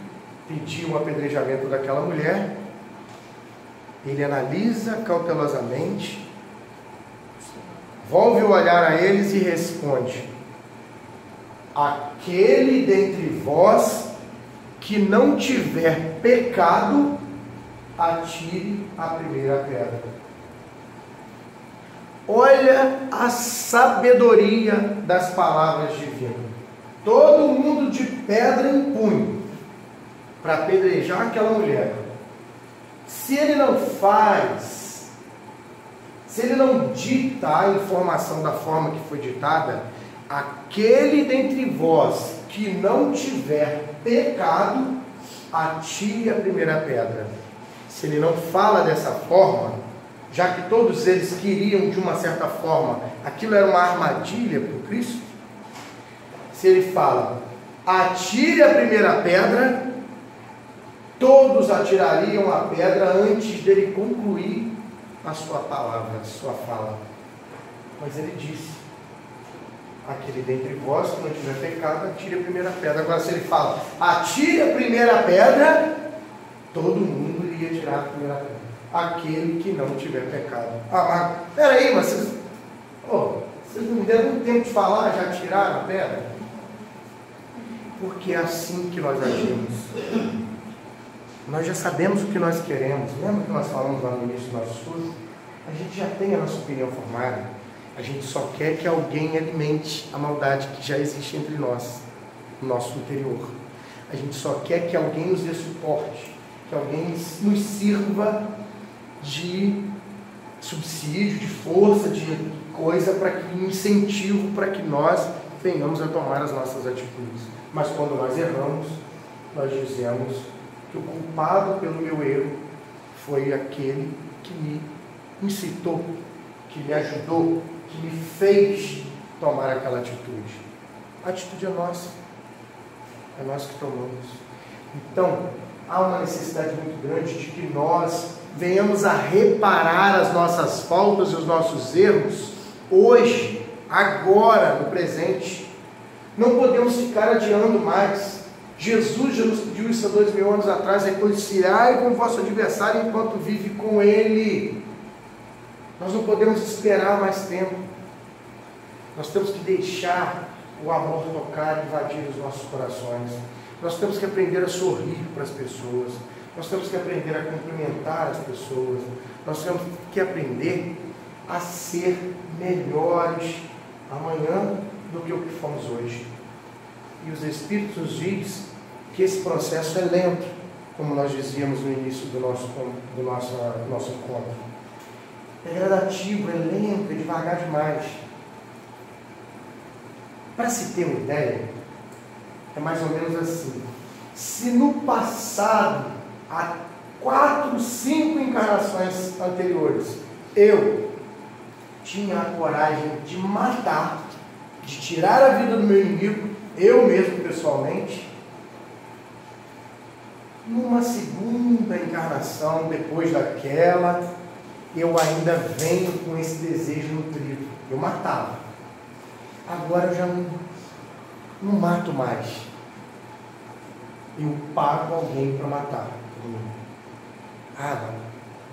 pediam o apedrejamento daquela mulher, ele analisa cautelosamente, volve o olhar a eles e responde: aquele dentre vós que não tiver pecado, atire a primeira pedra. Olha a sabedoria das palavras divinas. Todo mundo de pedra em punho para apedrejar aquela mulher. Se ele não faz, se ele não dita a informação da forma que foi ditada, aquele dentre vós que não tiver pecado, atire a primeira pedra. Se ele não fala dessa forma, já que todos eles queriam de uma certa forma, aquilo era uma armadilha para o Cristo. Se ele fala, atire a primeira pedra, todos atirariam a pedra antes dele concluir a sua palavra, a sua fala. Mas ele disse, aquele dentre vós que não tiver pecado, atire a primeira pedra. Agora se ele fala, atire a primeira pedra, todo mundo iria tirar a primeira pedra. Aquele que não tiver pecado. Mas peraí, mas vocês não me deram tempo de falar, já tiraram a pedra? Porque é assim que nós agimos. Nós já sabemos o que nós queremos. Lembra que nós falamos lá no início do nosso estudo? A gente já tem a nossa opinião formada. A gente só quer que alguém alimente a maldade que já existe entre nós, no nosso interior. A gente só quer que alguém nos dê suporte, que alguém nos sirva de subsídio, de força, de coisa, para que incentivo para que nós venhamos a tomar as nossas atitudes. Mas quando nós erramos, nós dizemos que o culpado pelo meu erro foi aquele que me incitou, que me ajudou, que me fez tomar aquela atitude. A atitude é nossa, é nós que tomamos. Então, há uma necessidade muito grande de que nós venhamos a reparar as nossas faltas e os nossos erros hoje, agora, no presente. Não podemos ficar adiando mais. Jesus já nos pediu isso há 2000 anos atrás: reconciliai com o vosso adversário enquanto vive com ele. Nós não podemos esperar mais tempo. Nós temos que deixar o amor tocar e invadir os nossos corações. Nós temos que aprender a sorrir para as pessoas. Nós temos que aprender a cumprimentar as pessoas. Nós temos que aprender a ser melhores amanhã do que o que fomos hoje. E os Espíritos nos dizem que esse processo é lento, como nós dizíamos no início do nosso encontro. É gradativo, é lento, é devagar demais. Para se ter uma ideia, é mais ou menos assim: se no passado, há 4, 5 encarnações anteriores, eu tinha a coragem de matar, de tirar a vida do meu inimigo, eu mesmo pessoalmente, numa segunda encarnação, depois daquela, eu ainda venho com esse desejo nutrido. Eu matava. Agora eu já não mato mais. Eu pago alguém para matar. Não,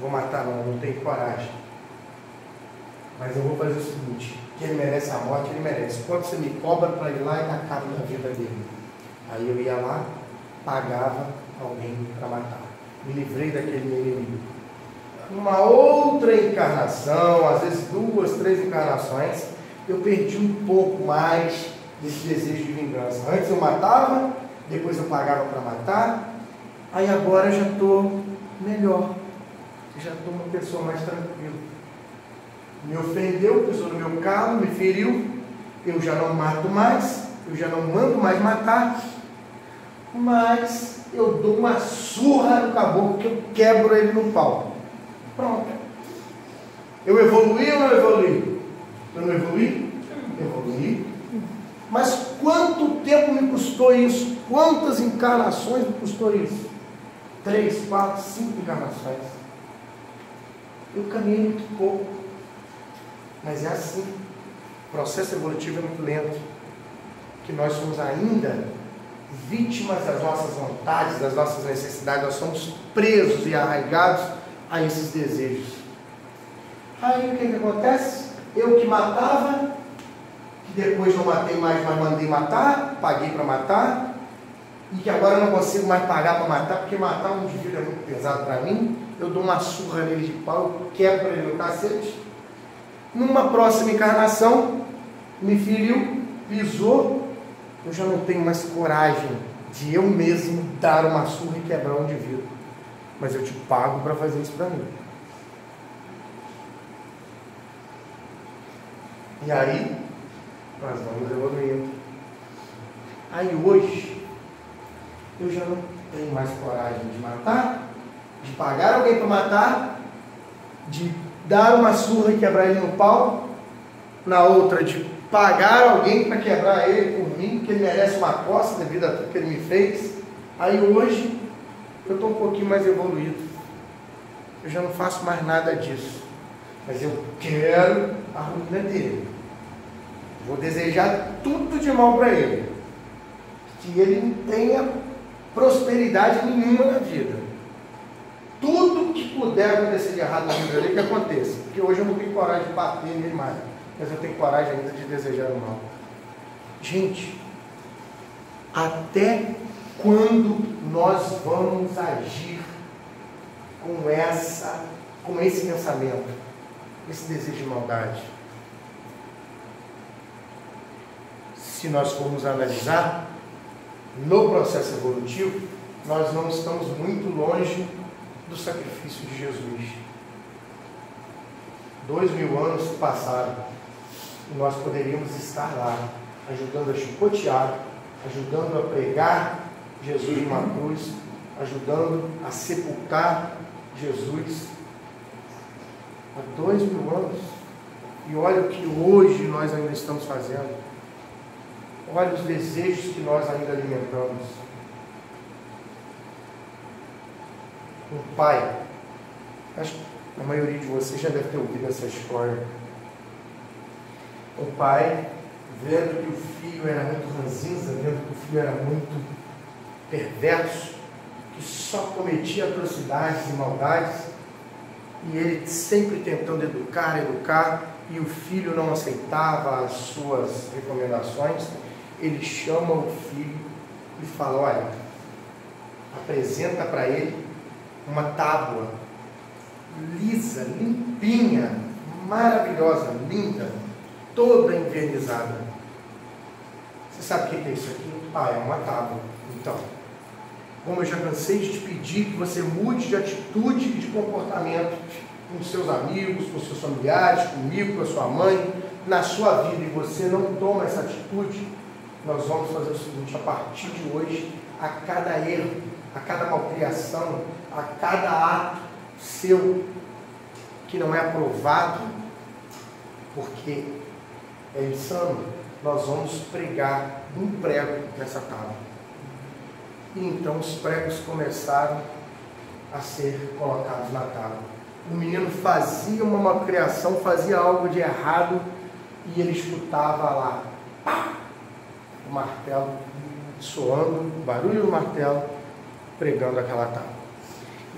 vou matar não tenho coragem. Mas eu vou fazer o seguinte: que ele merece a morte, ele merece. Quando você me cobra para ir lá e dar cabo na vida dele, aí eu ia lá, pagava alguém para matar. Me livrei daquele meu inimigo. Uma outra encarnação, às vezes 2, 3 encarnações, eu perdi um pouco mais desse desejo de vingança. Antes eu matava, depois eu pagava para matar, aí agora eu já estou melhor, já estou uma pessoa mais tranquila. Me ofendeu, pisou no meu calo, me feriu, eu já não mato mais, eu já não mando mais matar, mas eu dou uma surra no caboclo que eu quebro ele no pau. Pronto. Eu evoluí ou não evoluí? Eu não evoluí? Evoluí. Mas quanto tempo me custou isso? Quantas encarnações me custou isso? 3, 4, 5 encarnações. Eu caminhei muito pouco. Mas é assim. O processo evolutivo é muito lento. Que nós somos ainda vítimas das nossas vontades, das nossas necessidades. Nós somos presos e arraigados a esses desejos. Aí o que acontece? Eu que matava, que depois não matei mais, mas mandei matar, paguei para matar, e que agora eu não consigo mais pagar para matar, porque matar um indivíduo é muito pesado para mim. Eu dou uma surra nele de pau, eu quebro ele no cacete. Numa próxima encarnação, me feriu, pisou, eu já não tenho mais coragem de eu mesmo dar uma surra e quebrar um indivíduo. Mas eu te pago para fazer isso para mim. E aí, nós vamos evoluindo. Aí hoje, eu já não tenho mais coragem de matar, de pagar alguém para matar, de dar uma surra e quebrar ele no pau, na outra de pagar alguém para quebrar ele por mim, que ele merece uma coça devido a tudo que ele me fez. Aí hoje, eu estou um pouquinho mais evoluído. Eu já não faço mais nada disso. Mas eu quero a ruína dele. Vou desejar tudo de mal para ele. Que ele não tenha prosperidade nenhuma na vida. Tudo que puder acontecer de errado na vida dele, que aconteça. Porque hoje eu não tenho coragem de bater nele mais. Mas eu tenho coragem ainda de desejar o mal. Gente, até quando nós vamos agir com esse pensamento, esse desejo de maldade? Se nós formos analisar, no processo evolutivo, nós não estamos muito longe do sacrifício de Jesus. 2000 anos se passaram e nós poderíamos estar lá, ajudando a chicotear, ajudando a pregar Jesus numa cruz, ajudando a sepultar Jesus há 2000 anos. E olha o que hoje nós ainda estamos fazendo. Olha os desejos que nós ainda alimentamos. Um pai, acho que a maioria de vocês já deve ter ouvido essa história. Um pai, vendo que o filho era muito ranzinza, vendo que o filho era muito perverso, que só cometia atrocidades e maldades, e ele sempre tentando educar, e o filho não aceitava as suas recomendações. Ele chama o filho e fala: olha, apresenta para ele uma tábua lisa, limpinha, maravilhosa, linda, toda envernizada. Você sabe o que é isso aqui? É uma tábua. Então, como eu já cansei de te pedir que você mude de atitude e de comportamento com seus amigos, com seus familiares, comigo, com a sua mãe, na sua vida, e você não toma essa atitude, nós vamos fazer o seguinte: a partir de hoje, a cada erro, a cada malcriação, a cada ato seu que não é aprovado, porque é insano, nós vamos pregar um prego nessa tábua. E então os pregos começaram a ser colocados na tábua. O menino fazia uma malcriação, fazia algo de errado, e ele escutava lá, pá, o martelo soando, o barulho do martelo, pregando aquela tábua.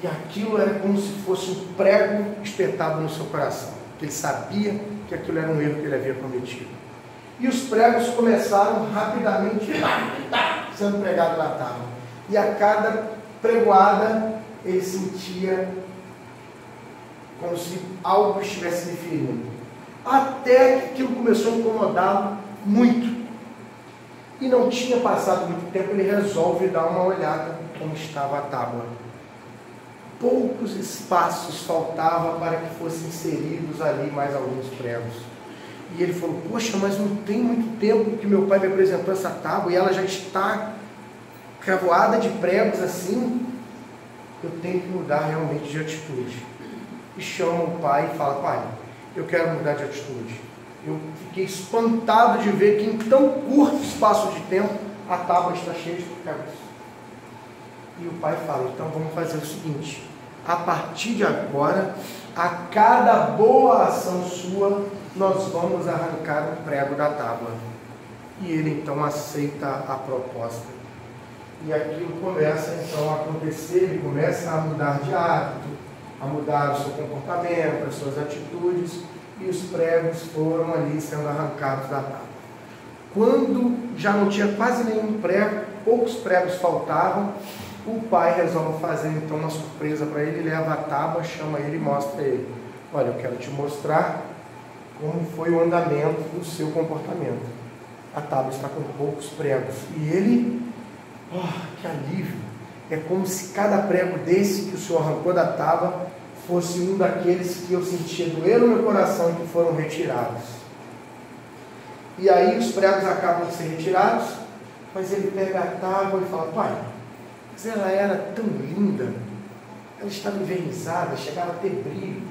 E aquilo era como se fosse um prego espetado no seu coração, porque ele sabia que aquilo era um erro que ele havia cometido. E os pregos começaram rapidamente sendo pregados na tábua. E a cada pregoada ele sentia como se algo estivesse lhe ferindo. Até que aquilo começou a incomodá-lo muito. E não tinha passado muito tempo, ele resolve dar uma olhada como estava a tábua. Poucos espaços faltavam para que fossem inseridos ali mais alguns pregos. E ele falou: poxa, mas não tem muito tempo que meu pai me apresentou essa tábua e ela já está cravoada de pregos assim. Eu tenho que mudar realmente de atitude. E chama o pai e fala: pai, eu quero mudar de atitude. Eu fiquei espantado de ver que em tão curto espaço de tempo a tábua está cheia de pregos. E o pai fala: então vamos fazer o seguinte: a partir de agora, a cada boa ação sua, nós vamos arrancar um prego da tábua. E ele então aceita a proposta. E aquilo começa então a acontecer, ele começa a mudar de hábito, a mudar o seu comportamento, as suas atitudes, e os pregos foram ali sendo arrancados da tábua. Quando já não tinha quase nenhum prego, poucos pregos faltavam, o pai resolve fazer então uma surpresa para ele, leva a tábua, chama ele e mostra a ele: olha, eu quero te mostrar como foi o andamento do seu comportamento. A tábua está com poucos pregos. E ele, que alívio! É como se cada prego desse que o Senhor arrancou da tábua fosse um daqueles que eu sentia doer no meu coração e que foram retirados. E aí os pregos acabam de ser retirados, mas ele pega a tábua e fala: pai, mas ela era tão linda, ela estava envernizada, chegava a ter brilho,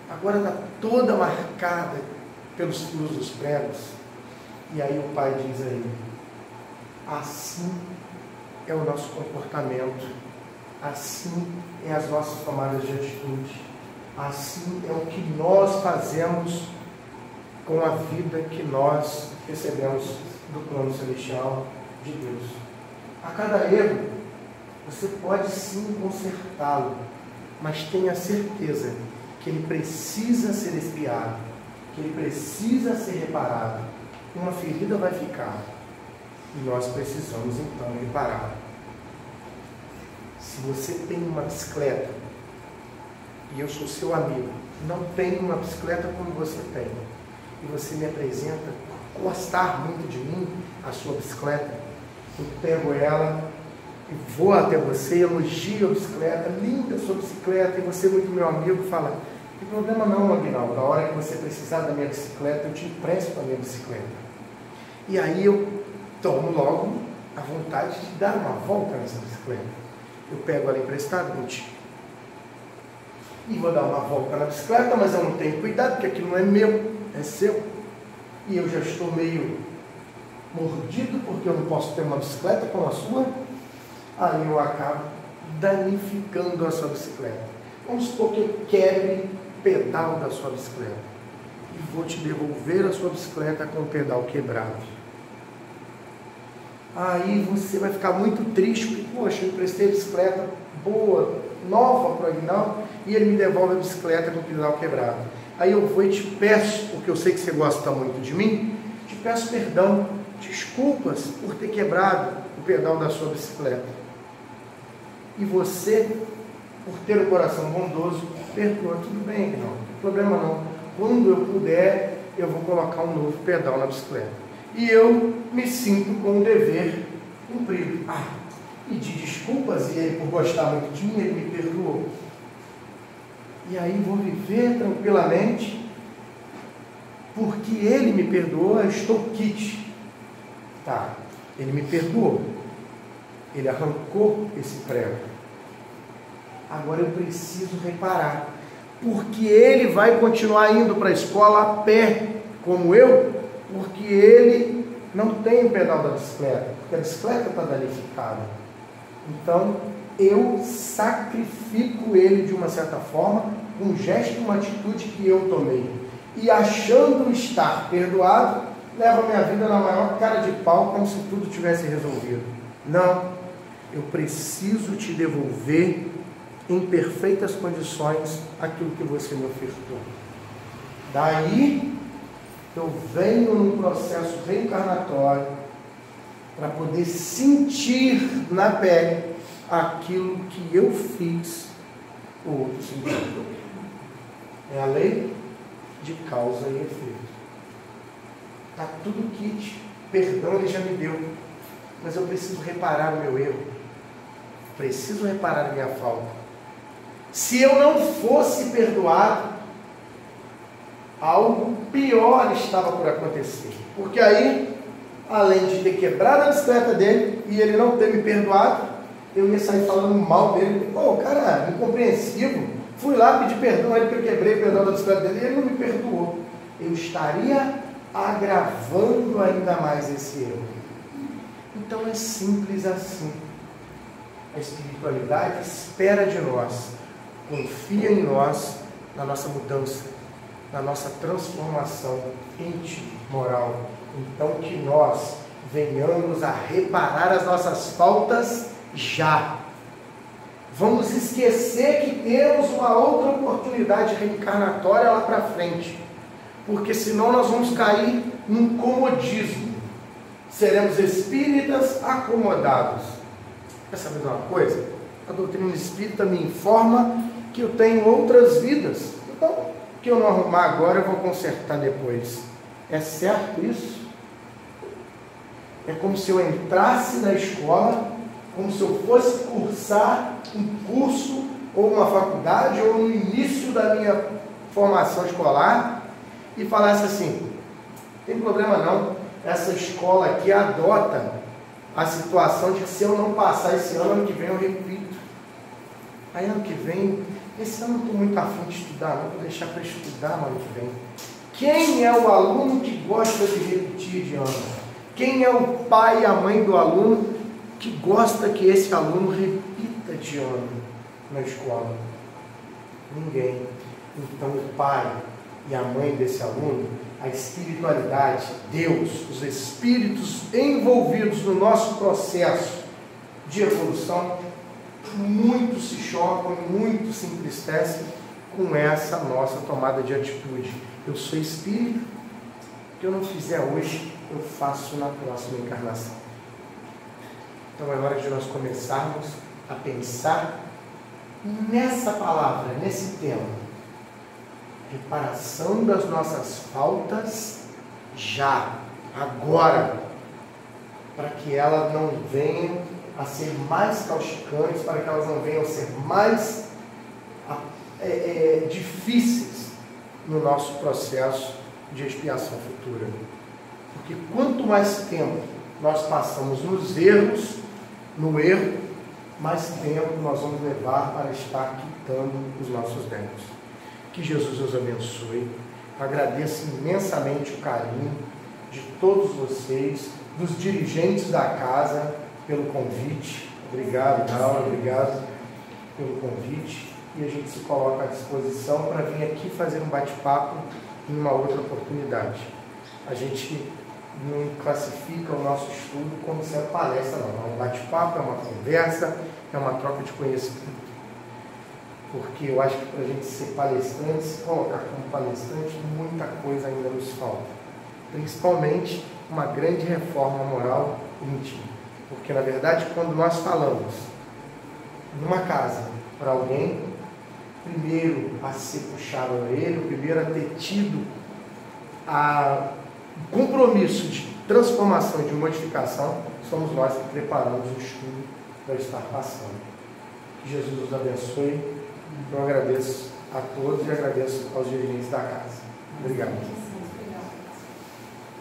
agora está toda marcada pelos fios dos pregos. E aí o pai diz a ele: assim é o nosso comportamento, assim é as nossas tomadas de atitude, assim é o que nós fazemos com a vida que nós recebemos do plano celestial de Deus. A cada erro, você pode sim consertá-lo, mas tenha certeza que ele precisa ser espiado, que ele precisa ser reparado. Uma ferida vai ficar e nós precisamos então reparar. Se você tem uma bicicleta e eu sou seu amigo, não tenho uma bicicleta como você tem, e você me apresenta, por gostar muito de mim, a sua bicicleta, eu pego ela e vou até você, elogio a bicicleta, linda a sua bicicleta, e você, muito meu amigo, fala: não tem problema não, Aguinaldo, na hora que você precisar da minha bicicleta, eu te empresto a minha bicicleta. E aí eu tomo logo a vontade de dar uma volta nessa bicicleta. Eu pego ela emprestada contigo e vou dar uma volta na bicicleta, mas eu não tenho cuidado, porque aquilo não é meu, é seu. E eu já estou meio mordido, porque eu não posso ter uma bicicleta como a sua. Aí eu acabo danificando a sua bicicleta. Vamos supor que eu quebre o pedal da sua bicicleta e vou te devolver a sua bicicleta com o pedal quebrado. Aí você vai ficar muito triste, porque, poxa, eu emprestei a bicicleta boa, nova para o Aguinaldo, e ele me devolve a bicicleta com o pedal quebrado. Aí eu vou e te peço, porque eu sei que você gosta muito de mim, te peço perdão, desculpas por ter quebrado o pedal da sua bicicleta. E você, por ter o coração bondoso, perdoa. Tudo bem, não tem problema não. Quando eu puder, eu vou colocar um novo pedal na bicicleta. E eu me sinto com o dever cumprido. Pedi desculpas e ele, por gostar muito de mim, ele me perdoou. E aí vou viver tranquilamente, porque ele me perdoou, eu estou quite. Tá, ele me perdoou, ele arrancou esse prego. Agora eu preciso reparar, porque ele vai continuar indo para a escola a pé, como eu, porque ele não tem o pedal da bicicleta, porque a bicicleta está danificada. Então, eu sacrifico ele de uma certa forma, um gesto, uma atitude que eu tomei. E achando estar perdoado, levo a minha vida na maior cara de pau, como se tudo tivesse resolvido. Não, eu preciso te devolver em perfeitas condições aquilo que você me ofertou. Daí, eu venho num processo reencarnatório para poder sentir na pele aquilo que eu fiz, o outro sentiu. É a lei de causa e efeito. Está tudo kit, perdão ele já me deu, mas eu preciso reparar o meu erro, preciso reparar a minha falta. Se eu não fosse perdoado, algo pior estava por acontecer, porque aí, além de ter quebrado a bicicleta dele e ele não ter me perdoado, eu ia sair falando mal dele. Pô, cara, incompreensivo, fui lá pedir perdão a ele porque eu quebrei o pedal da bicicleta dele e ele não me perdoou. Eu estaria agravando ainda mais esse erro. Então é simples assim. A espiritualidade espera de nós, confia em nós, na nossa mudança. na nossa transformação íntima, moral. Então que nós venhamos a reparar as nossas faltas já. Vamos esquecer que temos uma outra oportunidade reencarnatória lá para frente, porque senão nós vamos cair num comodismo. Seremos espíritas acomodados. Quer saber de uma coisa? A doutrina espírita me informa que eu tenho outras vidas. Então, o que eu não arrumar agora, eu vou consertar depois. É certo isso? É como se eu entrasse na escola, como se eu fosse cursar um curso, ou uma faculdade, ou no início da minha formação escolar, e falasse assim: não tem problema não, essa escola aqui adota a situação de que se eu não passar esse ano que vem eu repito. Aí ano que vem, esse ano eu não estou muito afim de estudar, não vou deixar para estudar no ano que vem. Quem é o aluno que gosta de repetir de ano? Quem é o pai e a mãe do aluno que gosta que esse aluno repita de ano na escola? Ninguém. Então o pai e a mãe desse aluno, a espiritualidade, Deus, os espíritos envolvidos no nosso processo de evolução, muito se chocam, muito se entristecem com essa nossa tomada de atitude. Eu sou espírito, o que eu não fizer hoje, eu faço na próxima encarnação. Então é hora de nós começarmos a pensar nessa palavra, nesse tema. Reparação das nossas faltas já, agora, para que elas não venham a ser mais causticantes, para que elas não venham a ser mais difíceis no nosso processo de expiação futura. Porque quanto mais tempo nós passamos nos erros, no erro, mais tempo nós vamos levar para estar quitando os nossos débitos. Que Jesus os abençoe. Agradeço imensamente o carinho de todos vocês, dos dirigentes da casa, pelo convite. Obrigado, Laura, obrigado pelo convite. E a gente se coloca à disposição para vir aqui fazer um bate-papo em uma outra oportunidade. A gente não classifica o nosso estudo como sendo palestra, não. É um bate-papo, é uma conversa, é uma troca de conhecimento. Porque eu acho que para a gente ser palestrante, se colocar como palestrante, muita coisa ainda nos falta. Principalmente uma grande reforma moral íntima. Porque, na verdade, quando nós falamos numa casa para alguém, primeiro a ser puxado a orelha, primeiro a ter tido o compromisso de transformação e de modificação, somos nós que preparamos o estudo para estar passando. Que Jesus os abençoe. Eu agradeço a todos e agradeço aos dirigentes da casa. Obrigado.